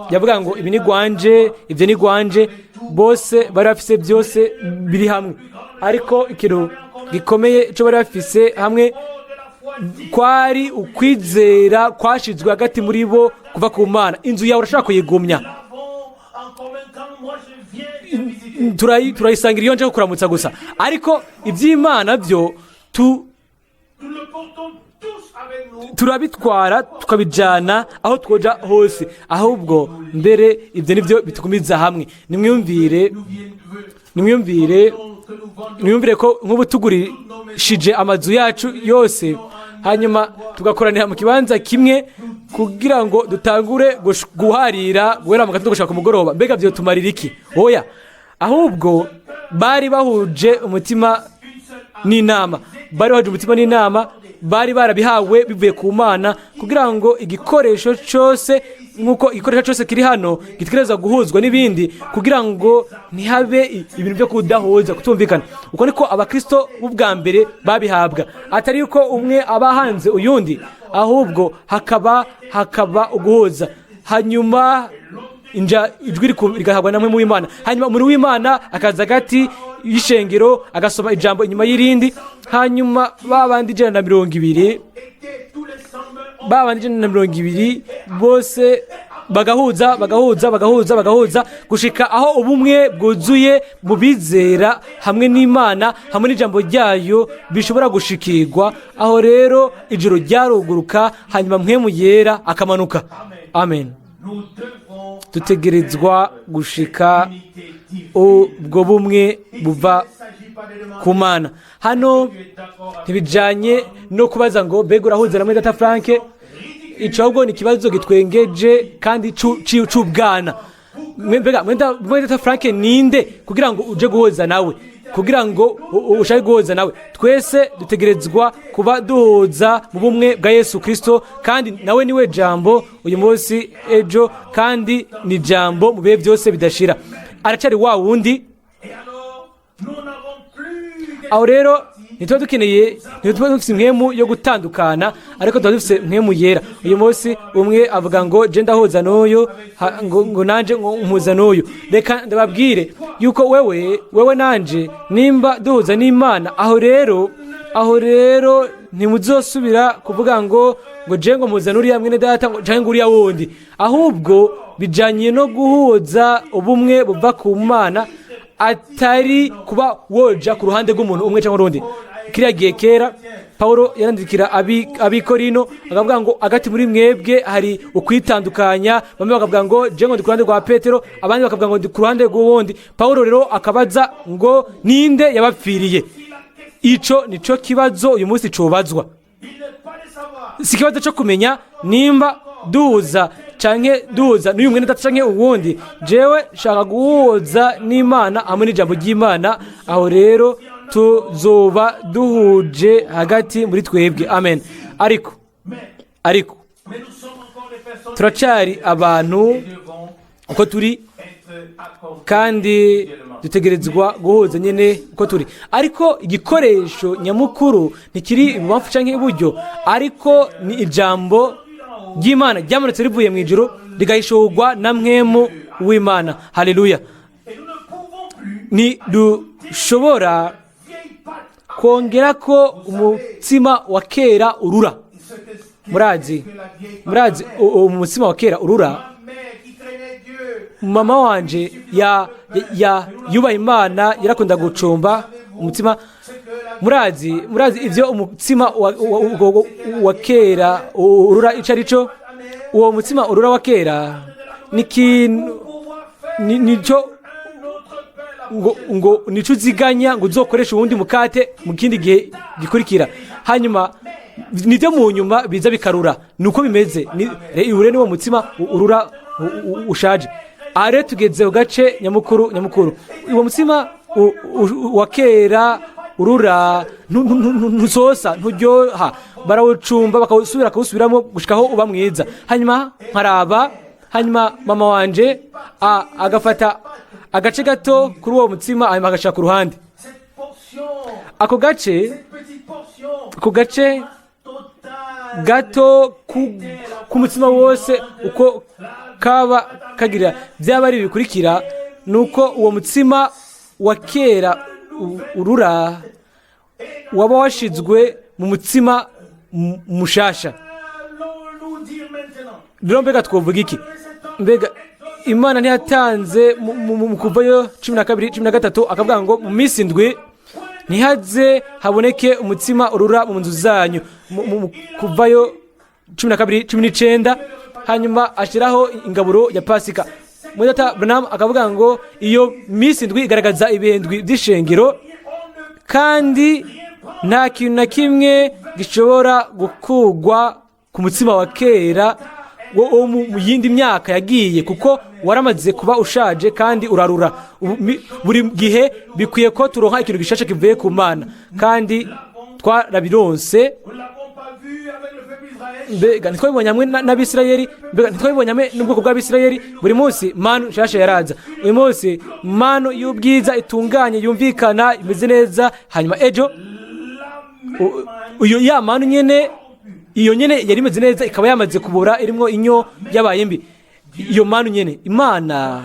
yavuga ngo ibi ni gwanje, ibyo ni gwanje. Bose bari bafise byose biri hamwe, ariko ikintu gikomeye cyo bari bafise hamwe kwari ukwizera kwashizwe hagati muri bo kuva ku Mana. Inzu yawe urashaka kuyigumya, turayisangira iyo nje kuramutsa gusa, ariko iby'Imana byo turabitwara tukabijyana aho twoja hose, ahubwo mbere ibyo nibyo bitugumiza hamwe. nimwiyumvire ko nk'ubu tugurishije amazu yacu yose, hanyuma tugakoranira mu kibanza kimwe kugira ngo dutangure guharira guhera mu gatondo gushaka ku mugoroba. Mbega byo tumarira iki? Oya, ahubwo bari bahuje umutima n'inama, bari barabihawe bivuye ku Mana, kugira ngo igikoresho cyose nk'uko igikoresho cyose kiri hano gitegereza guhuzwa n'ibindi, kugira ngo ntihabe ibintu byo kudahuza, kutumvikana. Uko niko abakristo b'ubwa mbere babihabwa, atari yuko umwe aba hanze uyundi, ahubwo hakaba uguhuza. Hanyuma ijwi rigahabwa namwe mu w'Imana, hanyuma umuntu w'Imana akaza hagati y'ishengero agasoma ijambo inyuma y'irindi, hanyuma babandi 120 bose bagahuza gushika aho ubumwe bwuzuye mu bizera hamwe n'Imana hamwe n'ijambo ryayo bishobora gushikirwa. Aho rero ijuru ryaruguruka, hanyuma mpwemu yera akamanuka. Amen. Dutegerezwa gushika ubwo bumwe buva ku Mana. Hano ntibijanye no kubaza ngo mbega urahuza na Mwendata Frank. Ico ahubwo ni ikibazo gitwengeje kandi c'ubwana. Mbega Mwendata Frank ninde kugira ngo uje guhuza nawe, kugira ngo ushake guhuza nawe? Twese dutegerezwa kuba duhuza mu bumwe bwa Yesu Kristo, kandi nawe niwe jambo uyu munsi, ejo, kandi ni jambo mu bihe byose bidashira. Aracari wa wundi. Aho rero ntituba dufite impwemu yo gutandukana, ariko tuba dufite impwemu yera. Uyu munsi umwe avuga ngo je ndahuza n'uyu, ngo nanje mpuza n'uyu. Reka ndababwire yuko wewe nanje nimba duhuza n'Imana, aho rero ntimuzosubira kuvuga ngo je ngo mpuza n'uriya mwene data canke ngo uriya wundi, ahubwo bijanye no guhuza ubumwe buva ku Mana, atari kuba woja ku ruhande rw'umuntu umwe cyangwa urundi. Kiriya gihe kera Paulo yarandikira abikorino akavuga ngo agati muri mwebwe hari ukwitandukanya, bamwe bakavuga ngo je ngo ndi ku ruhande rwa Petero, abandi bakavuga ngo ndi ku ruhande rw'uwundi. Paulo rero akabaza ngo ninde yabapfiriye. Ico nico kibazo uyu munsi cobazwa, si kibazo cyo kumenya nimba duhuza n'uyu mwene data canke uwundi. Jewe shaka guhuza n'Imana hamwe n'ijambo ry'Imana, aho rero tuzoba duhuje hagati muri twebwe. Amen. Ariko turacari abantu uko turi, kandi dutegerezwa guhuza nyene uko turi. Ariko igikoresho nyamukuru ntikiri ibubamfu canke iburyo, ariko ni ijambo ry'Imana ryamanutse rivuye mu ijuru rigahishurwa na mpwemu w'Imana. Haleluya. Dushobora kongera ko umutsima wa kera urura. Murazi umutsima wa kera urura. Mama wanje yubaha Imana, yarakunda gucumba umutsima. Murazi ivyo umutsima wa kera urura ico arico? Uwo mutsima urura wa kera nico ngo nico uziganya ngo uzokoresha uwundi mukate mu kindi gihe gikurikira, hanyuma nivyo mu nyuma biza bikarura. Nuko bimeze ure niwo mutsima urura ushaje. Are tugeze ku gace nyamukuru. Uwo mutsima wa kera urura ntusosa, nturyoha, barawucumba bakawusubiramo gushikaho uba mwiza. Hanyuma mama wanje agafata agace gato kuri uwo mutsima, hanyuma agashaka ku ruhande. Ako gace gato ku mutsima wose uko kaba kagira byaba ari bikurikira, nuko uwo mutsima wa kera urura waba washizwe mu mutsima mushasha. Rero mbega twovuga iki? Mbega Imana ntiyatanze mu Kuvayo 12:13 akavuga ngo mu minsi ndwi ntihaze haboneke umutsima urura mu nzu zanyu. Mu Kuvayo 12 19 hanyuma ashyiraho ingaburo ya pasika. Mudata Branham akavuga ngo iyo minsi indwi igaragaza ibendwi by'ishengero kandi nta kintu na kimwe gishobora gukugwa ku mutima wa kera wo mu yindi myaka yagiye, kuko waramaze kuba ushaje kandi urarura. Buri gihe bikwiye ko turonka ikintu gishasha kivuye ku Mana, kandi twarabironse. Mbega ntitwabibonye hamwe n'Abisirayeli, mbega ntitwabibonye hamwe n'ubwoko bw'Abisirayeli. Buri munsi manu nshasha yaraza, uyu munsi manu y'ubwiza itunganye yumvikana imeze neza. Hanyuma ejo ya manu nyene, iyo nyene yari imeze neza ikaba yamaze kubora, irimo inyo yabaye mbi. Iyo manu nyene, Imana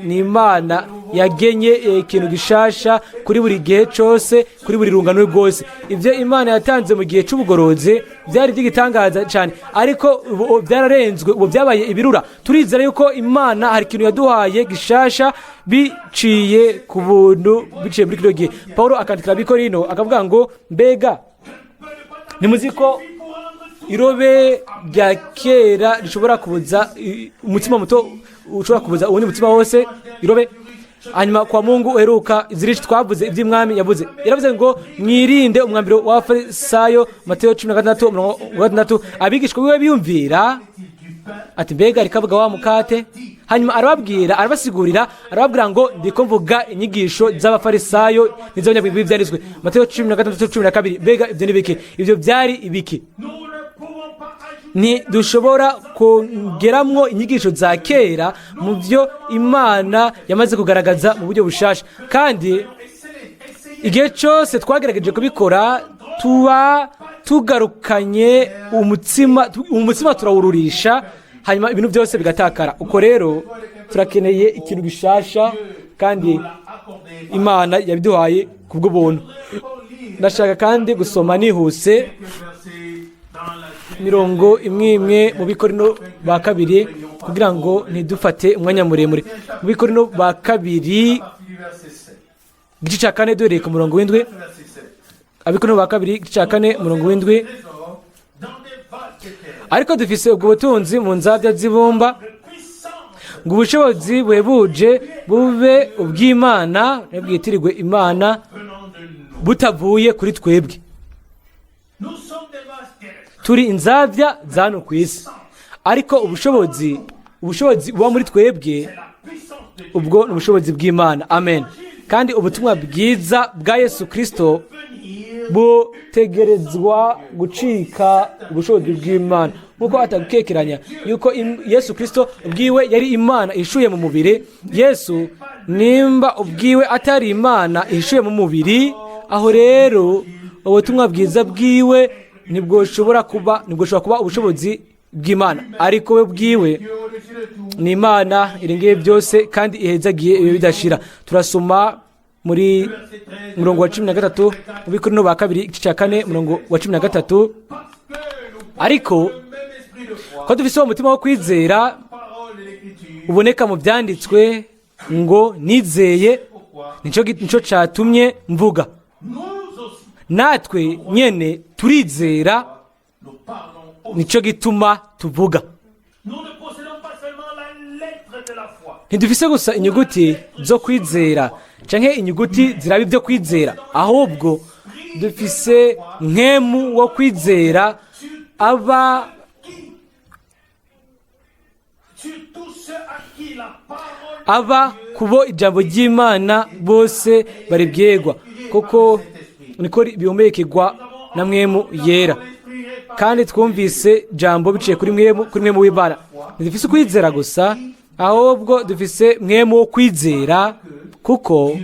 ni Imana yagenye ikintu gishasha kuri buri gihe cyose, kuri buri rungano rwose. Ibyo Imana yatanze mu gihe cy'ubugorozi byari by'igitangaza cyane, ariko byararenzwe, ubu byabaye ibirura. Turizera yuko Imana hari ikintu yaduhaye gishasha biciye ku buntu, biciye muri kino gihe. Paulo akandikira Abikorino akavuga ngo mbega nimuzi ko irobe rya kera rishobora kubuza umutima muto, ushobora kubuza uwundi mutima wose, irobe. Hanyuma kwa Mungu uheruka izirishi twavuze iby'Umwami yavuze, yaravuze ngo mwirinde umwambiro w'Abafarisayo, Mateyo 16:6. Abigishwa biwe biyumvira ati mbega rikavuga wa mukate. Hanyuma arababwira, arabasigurira, arababwira ngo ndiko mvuga inyigisho z'Abafarisayo n'iz'abanyabwenge byarizwe, Mateyo 16:12. Mbega ibyo ni biki? Ibyo byari ibiki? Ntidushobora kongeramwo inyigisho za kera mu byo Imana yamaze kugaragaza mu buryo bushasha, kandi igihe cyose twagerageje kubikora tuba tugarukanye umutsima turawururisha, hanyuma ibintu byose bigatakara. Uko rero turakeneye ikintu gishasha, kandi Imana yabiduhaye kubw'ubuntu. Ndashaka kandi gusoma nihuse mirongo imwe mu Bikorino ba kabiri kugira ngo ntidufate umwanya muremure. Mu Bikorino ba kabiri igice cya 4 duhereye ku murongo w'indwi. Abikorino ba kabiri igice cya 4 umurongo w'indwi. Ariko dufise ubwo butunzi mu nzabya z'ibumba, ngo ubushobozi buhebuje bube ubw'Imana n'ubwitirirwe Imana butavuye kuri twebwe. Turi inzabya zano ku isi, ariko ubushobozi buba muri twebwe, ubwo ni ubushobozi bw'Imana. Amen. Kandi ubutumwa bwiza bwa Yesu Kristo butegerezwa gucika ubushobozi bw'Imana, nkuko atagukekeranya yuko Yesu Kristo ubwiwe yari Imana ishuye mu mubiri. Yesu nimba ubwiwe atari Imana ishuye mu mubiri, aho rero ubutumwa bwiza bwiwe nibwo shobora kuba ubushobozi bw'Imana, ariko we bwiwe ni Imana irengeye byose kandi ihezagiye ibi bidashira. Turasoma muri murongo wa 13 mu Bikorino ba kabiri igice cya 4 murongo wa 13. Ariko ko dufise umutima wo kwizera uboneka mu byanditswe ngo nizeye, nico catumye mvuga. Natwe nyene turizera, nico gituma tuvuga. Ntidufise gusa inyuguti zo kwizera canke inyuguti zirabi byo kwizera, ahubwo dufise nkemu wo kwizera aba kubo ijambo ry'Imana bose baribyegwa, kuko niko bihomekerwa na mwemu yera. Kandi twumvise jambo biciye kuri mwemu w'Imana. Ntidufise kwizera gusa, ahubwo dufise mwemu wo kwizera, kuko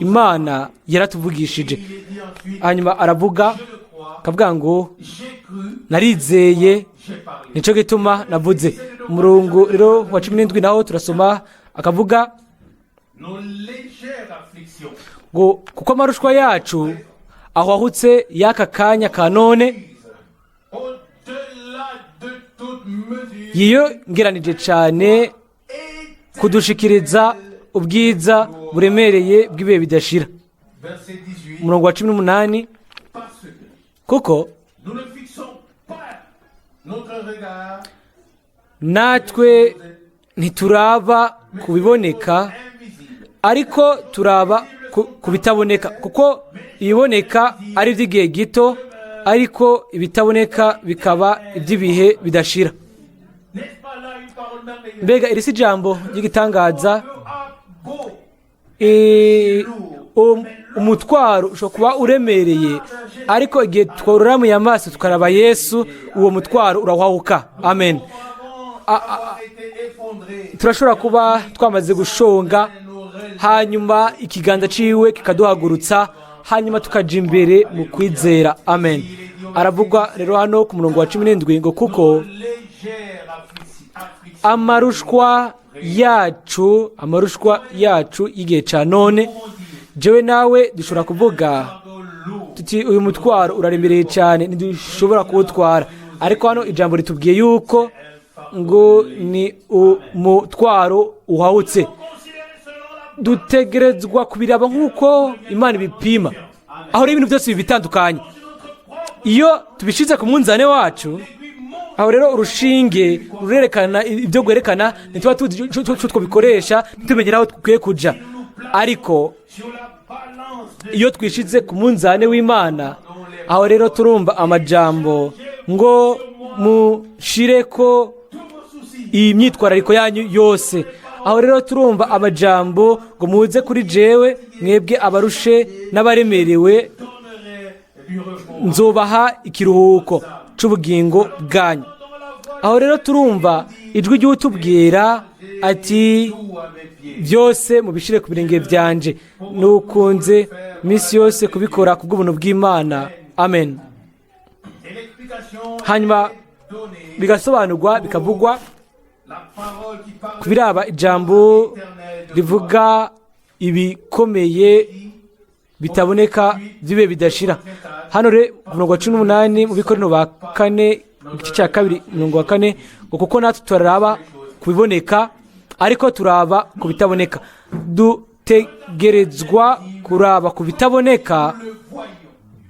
Imana yaratuvugishije. Hanyuma aravuga akavuga ngo narizeye, nico gituma navuze. Umurongo rero wa 17 naho turasoma akavuga ngo kuko amarushwa yacu aho ahutse y'aka kanya ka none yiyongeranije cyane kudushikiriza ubwiza buremereye bw'ibihe bidashira. Umurongo wa 18, kuko natwe ntituraba ku biboneka ariko turaba ku bitaboneka, kuko ibiboneka ari iby'igihe gito ariko ibitaboneka bikaba iby'ibihe bidashira. Mbega iri si ijambo ry'igitangaza. Umutwaro ushobora kuba uremereye ariko igihe twororamuye amaso tukaraba Yesu, uwo mutwaro urawahuka. Amen. Turashobora kuba twamaze gushonga, hanyuma ikiganza ciwe kikaduhagurutsa, hanyuma tukaja imbere mu kwizera. Amen. Aravuga rero hano ku murongo wa 17 ngo kuko amarushwa yacu y'igihe ca none, jewe nawe dushobora kuvuga tuti uyu mutwaro uraremereye cyane ntidushobora kuwutwara, ariko hano ijambo ritubwiye yuko ngo ni umutwaro uhawutse. Dutegerezwa kubiraba nk'uko Imana ibipima, aho rero ibintu byose bitandukanye. Iyo tubishize ku munzane wacu, aho rero urushinge rurerekana ibyo gwerekana, ntituba tuzi icyo bikoresha, ntitumenyera aho tukwiye kuja. Ariko iyo twishize ku munzane w'Imana, aho rero turumva amajambo ngo mushireko iyi myitwarariko yanyu yose. Aho rero turumva amajambo ngo muze kuri jewe mwebwe abarushe n'abaremerewe, nzobaha ikiruhuko c'ubugingo bwanyu. Aho rero turumva ijwi ry'utubwira ati byose mubishire ku birenge byanje, nukunze minsi yose kubikora kubw'ubuntu bw'Imana. Amen. Hanyuma bigasobanurwa bikavugwa kubiraba ijambo rivuga ibikomeye bitaboneka bibe bidashira. Hano re umurongo wa 18 mu Bikorino ba 4 igice cya 2 umurongo wa 4 ngo kuko natwe turaraba kubiboneka ariko turaba ku bitaboneka. Dutegerezwa kuraba ku bitaboneka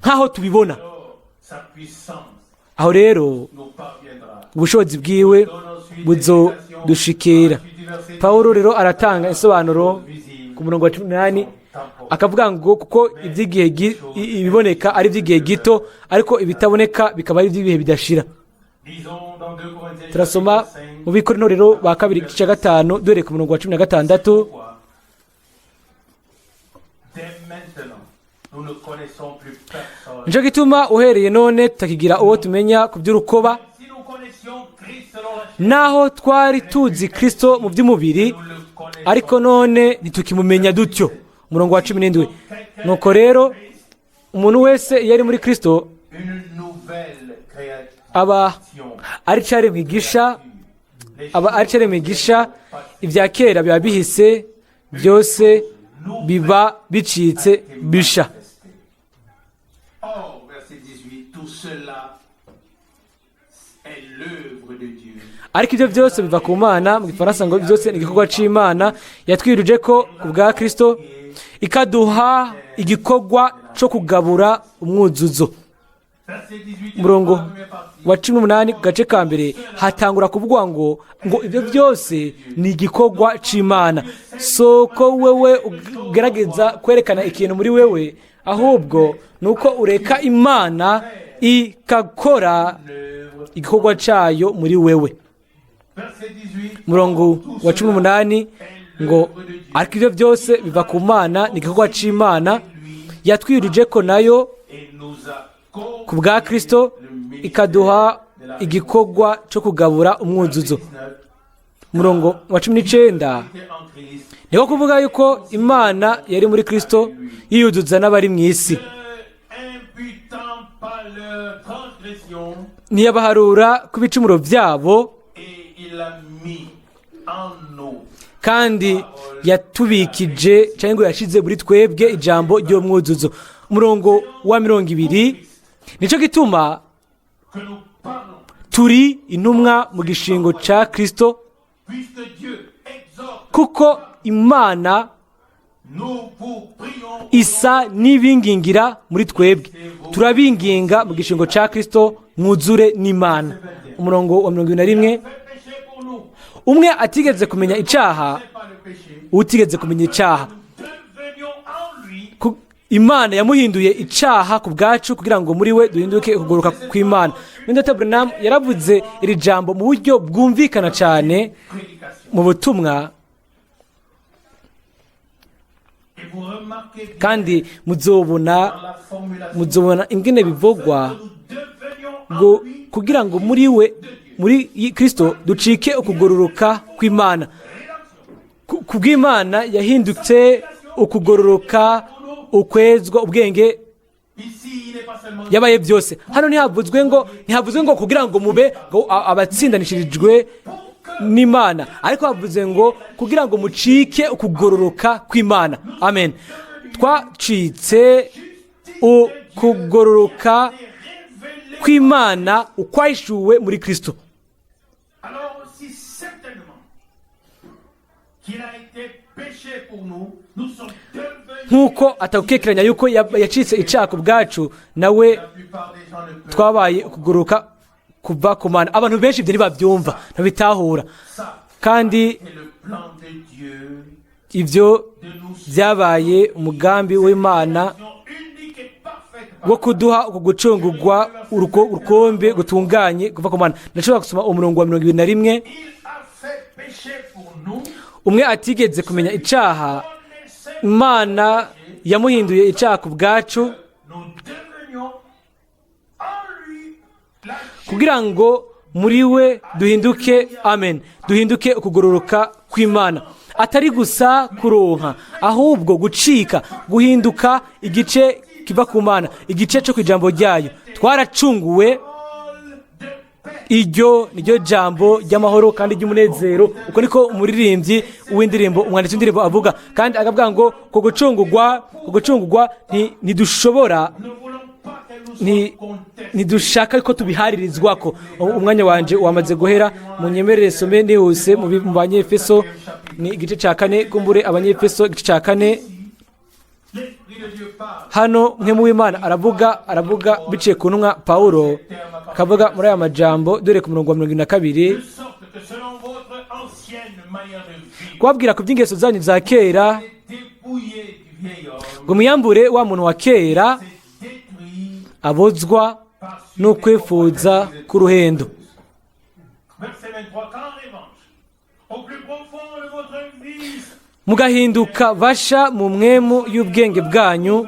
nkaho tubibona. Aho rero ubushobozi bwiwe buzo dushikira. Paulo rero aratanga insobanuro ku murongo wa 18 akavuga ngo kuko iby'igihe ibiboneka ari iby'igihe gito ariko ibitaboneka bikaba ari iby'ibihe bidashira. Turasoma mu Bikorino rero ba 2 igice cya 5 dore ku murongo wa 16. Nico gituma uhereye none tutakigira uwo tumenya ku by'urukoba, naho twari tuzi Kristo mu by'umubiri ariko none ntitukimumenya dutyo. Umurongo wa 17 nuko rero umuntu wese iyo ari muri Kristo aba ari cyari mwigisha, ibya kera biba bihise, byose biba bicitse bisha. Ariko ibyo byose biva ku Mana. Mu Gifaransa ngo byose ni igikorwa c'Imana yatwiruje ko ku bwa Kristo ikaduha igikorwa cyo kugabura umwuzuzo. Murongo wa 18 gace ka mbere hatangura kuvuga ngo ibyo byose ni igikorwa c'Imana. Soko wewe ugerageza kwerekana ikintu muri wewe, ahubwo nuko ureka Imana ikakora igikorwa cayo muri wewe. Murongo wa 18 ngo ariko ibyo byose biva ku Mana, ni igikorwa c'Imana yatwirije ko nayo ku bwa Kristo ikaduha igikorwa cyo kugabura umwuzuzo. Murongo wa 19 niho kuvuga yuko Imana yari muri Kristo yiyuzuza n'abari mu isi, ntiyabaharura ku bicumuro byabo, kandi yatubikije cyangwa yashize muri twebwe ijambo ryo mwuzuzo. Umurongo wa 20 nico gituma turi intumwa mu gishingo ca Kristo, kuko Imana isa n'ibingingira muri twebwe. Turabinginga mu gishingo ca Kristo mwuzure n'Imana. umurongo wa 21, umwe atigeze kumenya icyaha, utigeze kumenya icyaha, Imana yamuhinduye icyaha ku bwacu kugira ngo muri we duhinduke kuguruka kw'Imana. Dr. Branham yaravuze iri jambo mu buryo bwumvikana cyane mu butumwa, kandi muzobona ingene bivugwa ngo kugira ngo muri we, muri Kristo ducike ukugororoka kw'Imana. Kubw'Imana yahindutse ukugororoka, ukwezwa, ubwenge, yabaye byose. Hano ntihavuzwe ngo kugira ngo mube abatsindanishirijwe n'Imana, ariko havuze ngo kugira ngo mucike ukugororoka kw'Imana. Amen. Twacitse ukugororoka kw'Imana ukwahishuwe muri Kristo. Nk'uko atagukekeranya yuko yacitse icyaha ku bwacu, nawe twabaye ukugororoka kuva ku Mana. Abantu benshi ibyo ntibabyumva, ntibitahura, kandi ibyo byabaye umugambi w'Imana wo kuduha uku gucungurwa urukombe gutunganye kuva ku Mana. Ndashobora gusoma umurongo wa 21. Umwe atigeze kumenya icyaha, Imana yamuhinduye icyaha ku bwacu kugira ngo muri we duhinduke, amen, duhinduke ukugororoka kw'Imana. Atari gusa kuronka, ahubwo gucika, guhinduka igice kiva ku Mana, igice cyo ku ijambo ryayo. Twaracunguwe. Iryo niryo jambo ry'amahoro kandi ry'umunezero. Uko niko umuririmbyi w'indirimbo, umwanditsi w'indirimbo avuga, kandi akavuga ngo ko gucungurwa ntidushobora, ntidushaka ko tubiharirizwa ko. Umwanya wanje wamaze guhera, munyemerere some nihuse mu Banyefeso, ni igice cya 4, kumbure Abanyefeso igice cya 4. Hano Mpwemu w'Imana aravuga biciye ku ntumwa Pawulo, akavuga muri aya majambo, dore ku murongo wa 22, kubabwira ku by'ingeso zanyu za kera, ngo muyambure wa muntu wa kera abozwa n'ukwifuza k'uruhendo, mugahinduka basha mu mwemu y'ubwenge bwanyu,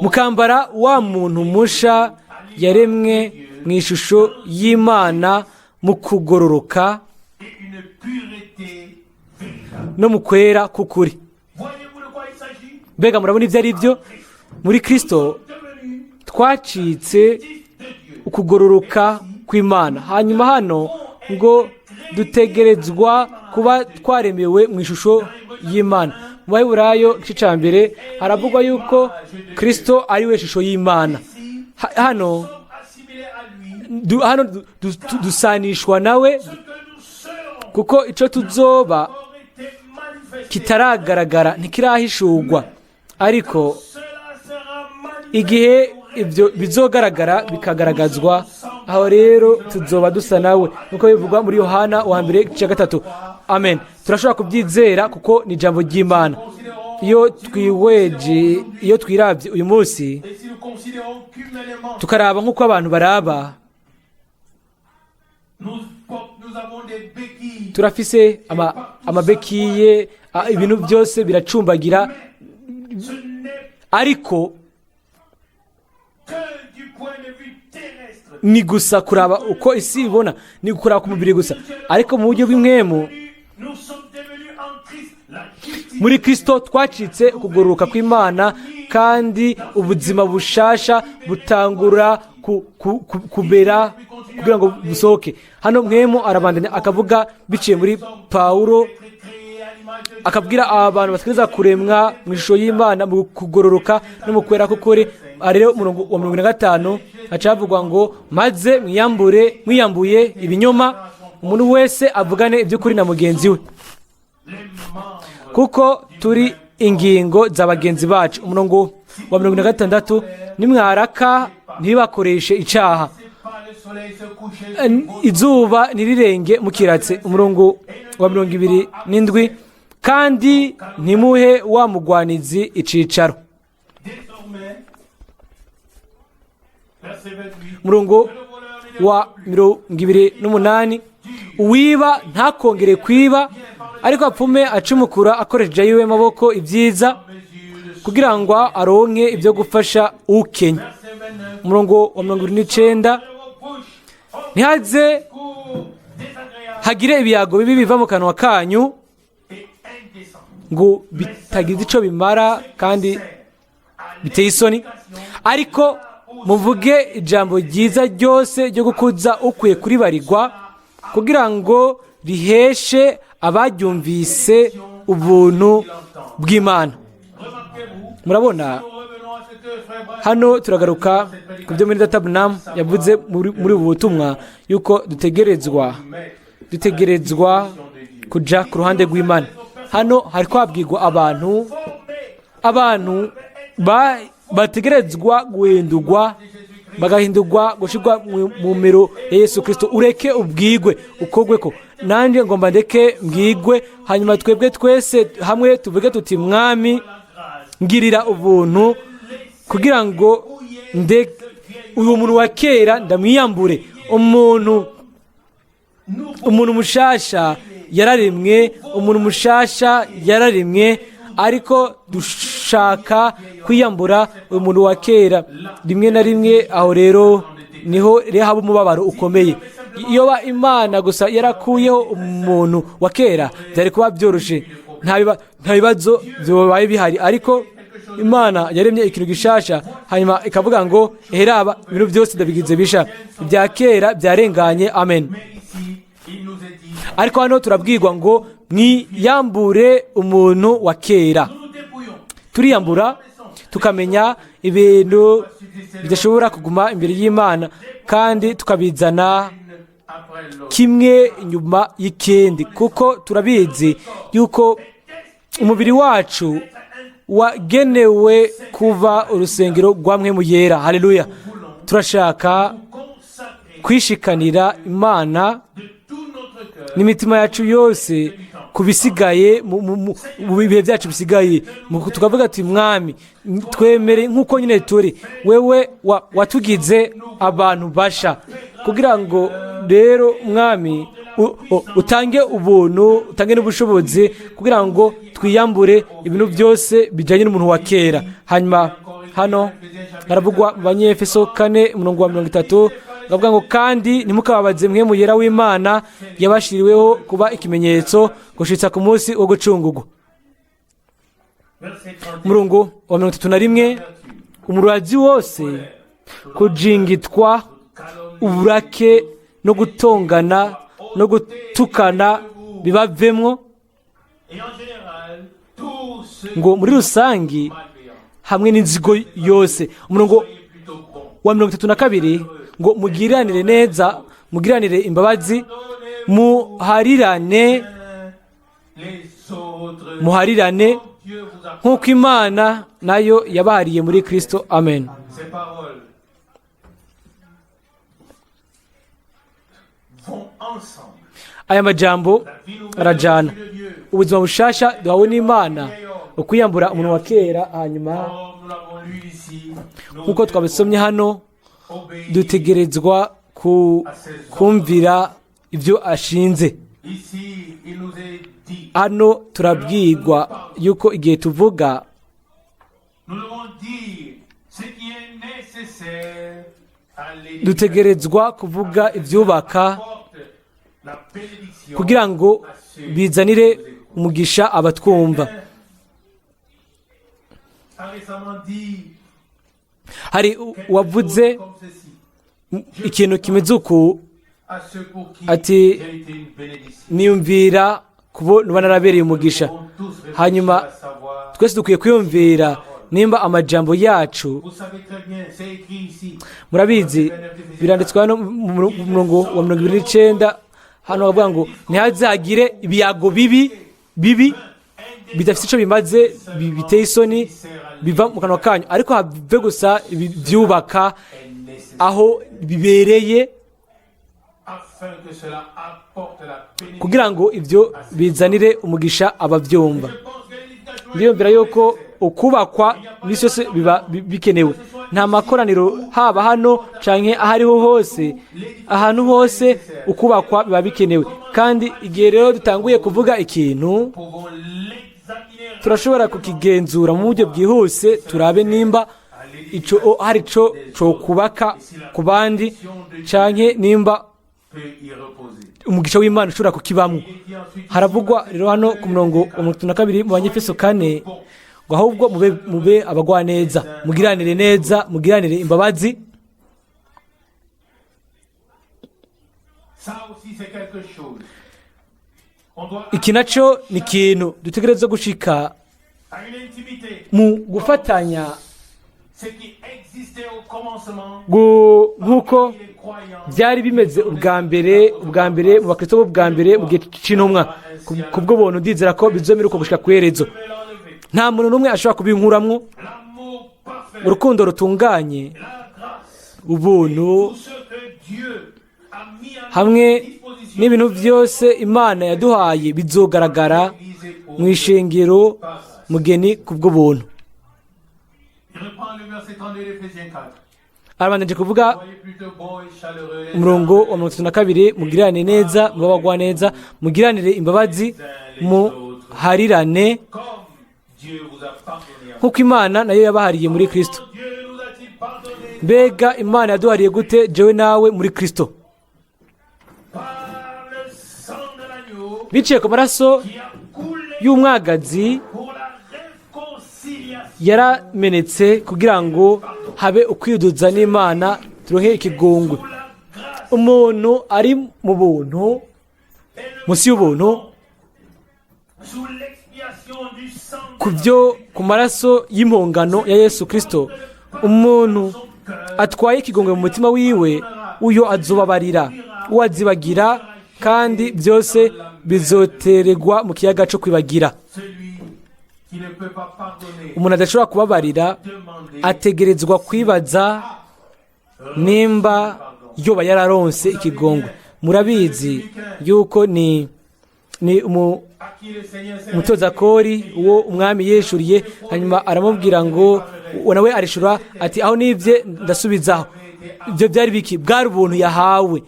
mukambara wa muntu musha yaremwe mu ishusho y'Imana mu kugororoka no mu kwera k'ukuri. Mbega murabona ibyo ari byo? Muri Kristo twacitse ukugororoka kw'Imana. Hanyuma hano ngo dutegerezwa kuba twaremewe mu ishusho y'Imana. Mu Baheburayo igice cya 1 haravugwa yuko Kristo ari we shusho y'Imana. Hano dusanishwa nawe, kuko icyo tuzoba kitaragaragara, ntikirahishurwa, ariko igihe ibyo bizogaragara bikagaragazwa, aho rero tuzoba dusa nawe, nkuko bivugwa muri Yohana 1:3. Amen. Turashobora kubyizera kuko ni ijambo ry'Imana. Iyo twirabye uyu munsi tukaraba nk'uko abantu baraba, turafise amabekiye, ibintu byose biracumbagira, ariko ni gusa kuraba uko isi ibona, ni kuraba ku mubiri gusa, ariko mu buryo bw'imwemu muri Kristo twacitse ukugororoka kw'Imana, kandi ubuzima bushasha butangura kubera kugira ngo busohoke. Hano Mwemu arabandanya akavuga biciye muri Pawulo, akabwira abantu bategereza kuremwa mu ishusho y'Imana mu kugororoka no mu kwera k'ukuri. Rero umurongo wa 25 hacavugwa ngo maze mwiyambuye ibinyoma, umuntu wese avugane iby'ukuri na mugenzi we, kuko turi ingingo za bagenzi bacu. Umurongo wa 46 nimwaraka ntibakoreshe icyaha, izuba ntirirenge mukiratse. Umurongo wa 27 kandi ntimuhe wa mugwanizi icicaro. Umurongo wa 28 uwiba ntakongere kwiba, ariko apfume acumukura akoresheje ayiwe maboko ibyiza kugira ngo aronke ibyo gufasha ukenya. Umurongo wa 29 ntihaze hagire ibiyago bibi biva mu kanwa kanyu ngo bitagize icyo bimara kandi biteye isoni, ariko muvuge ijambo ryiza ryose ryo gukuza ukwiye kuribarirwa kugira ngo riheshe abaryumvise ubuntu bw'Imana. Murabona hano turagaruka ku byo muri Databunam yavuze muri ubu butumwa yuko dutegerezwa kuja ku ruhande rw'Imana. Hano hari kwabwirwa abantu bategerezwa guhindurwa, bagahindurwa gushirwa mu mero ya Yesu Kristo. Ureke ubwigwe ukogwe ko nanjye ngomba ndeke mbwigwe, hanyuma twebwe twese hamwe tuvuge tuti mwami ngirira ubuntu kugira ngo uyu muntu wa kera ndamwiyambure. Umuntu mushasha yararemwe, ariko dushaka kwiyambura uyu muntu wa kera rimwe na rimwe. Aho rero niho haba umubabaro ukomeye. Iyo Imana gusa yarakuyeho umuntu wa kera byari kuba byoroshe, nta bibazo byabaye bihari, ariko Imana yaremye ikintu gishasha hanyuma ikavuga ngo heraba ibintu byose ndabigize bisha, ibya kera byarenganye. Amen. Ariko hano turabwirwa ngo mwiyambure umuntu wa kera. Turiyambura tukamenya ibintu bidashobora kuguma imbere y'Imana, kandi tukabizana kimwe inyuma y'ikindi, kuko turabizi yuko umubiri wacu wagenewe kuva urusengero rwa Mpwemu Yera. Haleluya. Turashaka kwishikanira Imana n'imitima yacu yose kubisigaye mu bihe byacu bisigaye, tukavuga ati mwami twemere nk'uko nyine turi, wewe watugize abantu basha, kugira ngo rero mwami utange ubuntu, utange n'ubushobozi kugira ngo twiyambure ibintu byose bijyanye n'umuntu wa kera. Hanyuma hano haravugwa mu Banyefeso 4:30 bavuga ngo kandi ntimukababaze Mpwemu Yera w'Imana yabashiriweho kuba ikimenyetso gushitsa ku munsi wo gucungurwa. Umurongo wa 31 umurazi wose kujingitwa, uburake no gutongana no gutukana bibavemwo, ngo muri rusangi hamwe n'inzigo yose. Umurongo wa 32 ngo mugiranire neza, mugiranire imbabazi, muharirane nk'uko Imana nayo yabahariye muri Kristo. Amen. Aya majambo arajana. Ubuzima bushasha duhawe n'Imana, ukwiyambura umuntu wa kera, hanyuma nk'uko twabisomye hano dutegerezwa kumvira ibyo ashinze. Hano turabwirwa yuko igihe tuvuga dutegerezwa kuvuga ibyubaka kugira ngo bizanire umugisha abatwumva. Hari wavuze ikintu kimeze uku ati niyumvira kubona narabereye umugisha. Hanyuma twese dukwiye kwiyumvira nimba amajambo yacu, murabizi biranditswe hano mu murongo wa 29 hano bavuga ngo ntihazagire ibiyago bibi bidafite icyo bimaze biteye isoni biva mu kanwa kanyu, ariko have gusa byubaka aho bibereye, kugira ngo ibyo bizanire umugisha ababyumva. Ndiyumvira yuko ukubakwa n'isi yose biba bikenewe. Nta makoraniro haba hano canke ahariho hose, ahantu hose ukubakwa biba bikenewe. Kandi igihe rero dutanguye kuvuga ikintu, turashobora kukigenzura mu buryo bwihuse, turabe nimba ico hari ico cyo kubaka ku bandi canke nimba umugisha w'Imana ushobora kukibamwo. Haravugwa rero hano ku murongo wa 32 mu Banyefeso 4 ngo ahubwo mube abagwaneza, mugiranire neza, mugiranire imbabazi. Iki naco ni ikintu dutegereza gushika mu gufatanya nk'uko byari bimeze ubwa mbere mu bakristo b'ubwa mbere mu gihe c'intumwa. Kubwo buntu ndizera ko bizomera uko gushika kwerezo. Nta muntu n'umwe ashobora kubinkuramwo. Urukundo rutunganye, ubuntu, hamwe n'ibintu byose Imana yaduhaye bizogaragara mu ishengero mugeni kubwo buntu. Arabandeje kuvuga umurongo wa 32, mugirane neza, mubagwa neza, mugiranire imbabazi, muharirane nk'uko Imana nayo yabahariye muri Kristo. Mbega Imana yaduhariye gute jewe nawe muri Kristo? Biciye ku maraso y'umwagazi yaramenetse kugira ngo habe ukwiduza n'Imana, turonke ikigongwe. Umuntu ari mu buntu, musi y'ubuntu, ku maraso y'impongano ya Yesu Kristo, umuntu atwaye ikigongwe mu mutima wiwe, uyo azobabarira, uwazibagira, kandi byose bizotererwa mu kiyaga cyo kwibagira. Umuntu adashobora kubabarira ategerezwa kwibaza nimba yoba yararonse ikigongwe. Murabizi yuko ni umutoza kori uwo umwami yeshuriye, hanyuma aramubwira ngo nawe arishura ati aho nivye ndasubizaho. Ibyo byari biki? Bwari ubuntu yahawe.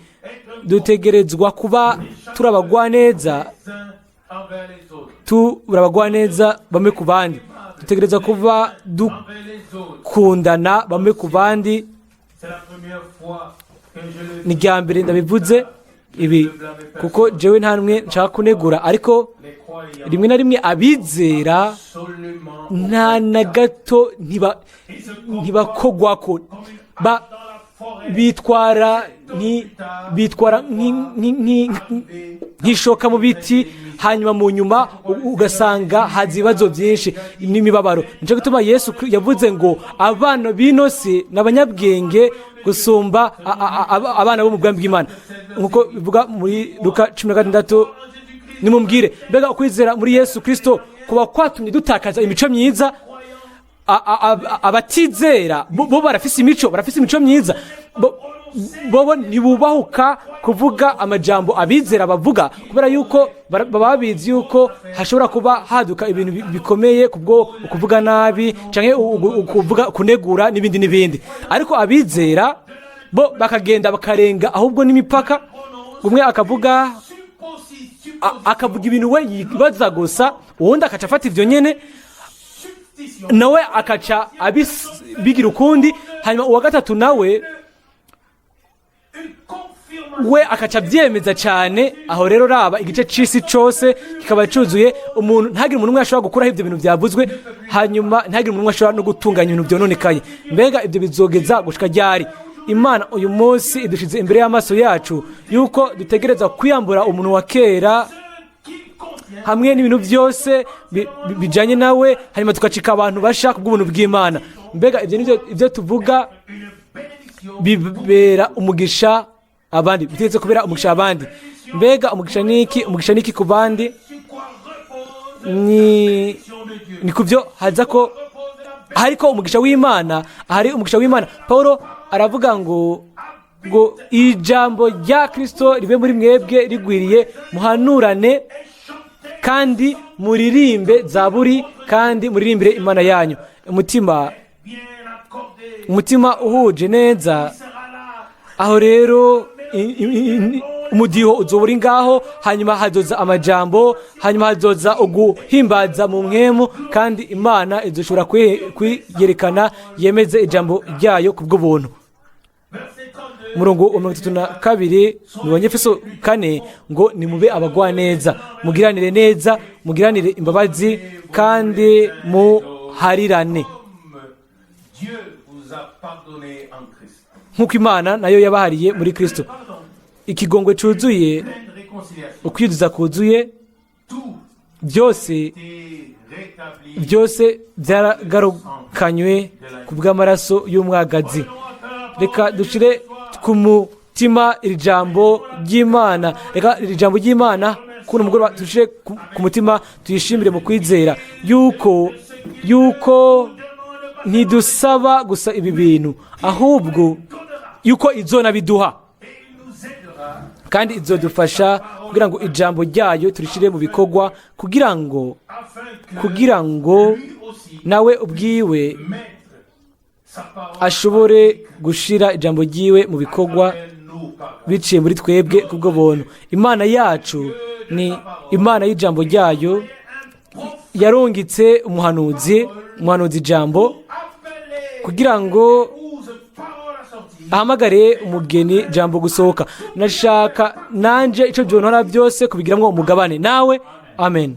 Dutegerezwa kuba turabagwa neza, turabagwa neza bamwe ku bandi. Dutegerezwa kuba dukundana bamwe ku bandi. Ni rya mbere ndabivuze ibi kuko jewe nta numwe nshaka kunegura, ariko rimwe na rimwe abizera nta na gato ntibakogwako, bitwara nk'ishoka mu biti, hanyuma mu nyuma ugasanga haza ibibazo byinshi n'imibabaro. Nico gituma Yesu yavuze ngo abana b'inosi n'abanyabwenge gusumba abana bo mu bwami bw'Imana, nkuko bivuga muri Luka 16. Nimumbwire, mbega ukwizera muri Yesu Kristo kuba kwatumye dutakaza imico myiza? Abatizera bo barafise imico myiza, bobo ntibubahuka kuvuga amajambo abizera bavuga, kubera yuko baba babizi yuko hashobora kuba haduka ibintu bikomeye kubwo ukuvuga nabi canke ukuvuga kunegura n'ibindi. Ariko abizera bo bakagenda bakarenga ahubwo n'imipaka. Umwe akavuga ibintu we yibaza gusa, uwundi akaca afata ivyo nyene nawe akaca bigira ukundi, hanyuma uwa gatatu nawe we akaca byemeza cyane. Aho rero raba igice c'isi cose kikaba cuzuye umuntu, ntagire umuntu umwe ashobora gukuraho ibyo bintu byavuzwe, hanyuma ntagire umuntu umwe ashobora no gutunganya ibintu byononekaye. Mbega ibyo bizogeza gushika ryari? Imana uyu munsi idushize imbere y'amaso yacu yuko dutegereza kwiyambura umuntu wa kera hamwe n'ibintu byose bijanye nawe, hanyuma tukacika abantu bashaka ubw'ubuntu bw'Imana. Mbega ibyo tuvuga bibera umugisha abandi, bitetse kubera umugisha abandi. Mbega umugisha niki ku bandi? Ni kubyo haza ko ariko umugisha w'Imana, ahari umugisha w'Imana, Paulo aravuga ngo ijambo rya Kristo ribe muri mwebwe rigwiriye, muhanurane kandi muririmbe zaburi kandi muririmbire Imana yanyu. Umutima uhuje neza, aho rero umudiho uzoba uri ngaho, hanyuma hazoza amajambo, hanyuma hazoza uguhimbaza mu mwemu, kandi Imana izoshobora kwiyerekana yemeze ijambo ryayo ku bw'ubuntu. Umurongo wa 32 mu Banyefeso 4 ngo nimube abagwaneza, mugiranire neza, mugiranire imbabazi kandi muharirane nk'uko Imana nayo yabahariye muri Kristo. Ikigongwe cyuzuye, ukwiduza kuzuye, byose byaragarukanywe ku bw'amaraso y'umwagazi. Reka dushire ku mutima iri jambo ry'Imana, reka iri jambo ry'Imana kuno mugoroba dushire ku mutima, tuyishimire mu kwizera yuko ntidusaba gusa ibi bintu, ahubwo yuko izona biduha kandi izodufasha kugira ngo ijambo ryayo turishire mu bikorwa, kugira ngo nawe ubwiwe ashobore gushira ijambo ryiwe mu bikorwa biciye muri twebwe kubwo buntu. Imana yacu ni Imana y'ijambo ryayo, yarungitse umuhanuzi ijambo kugira ngo ahamagare umugeni jambo gusohoka. Nashaka nanje ico byonora byose kubigiramwo umugabane nawe. Amen.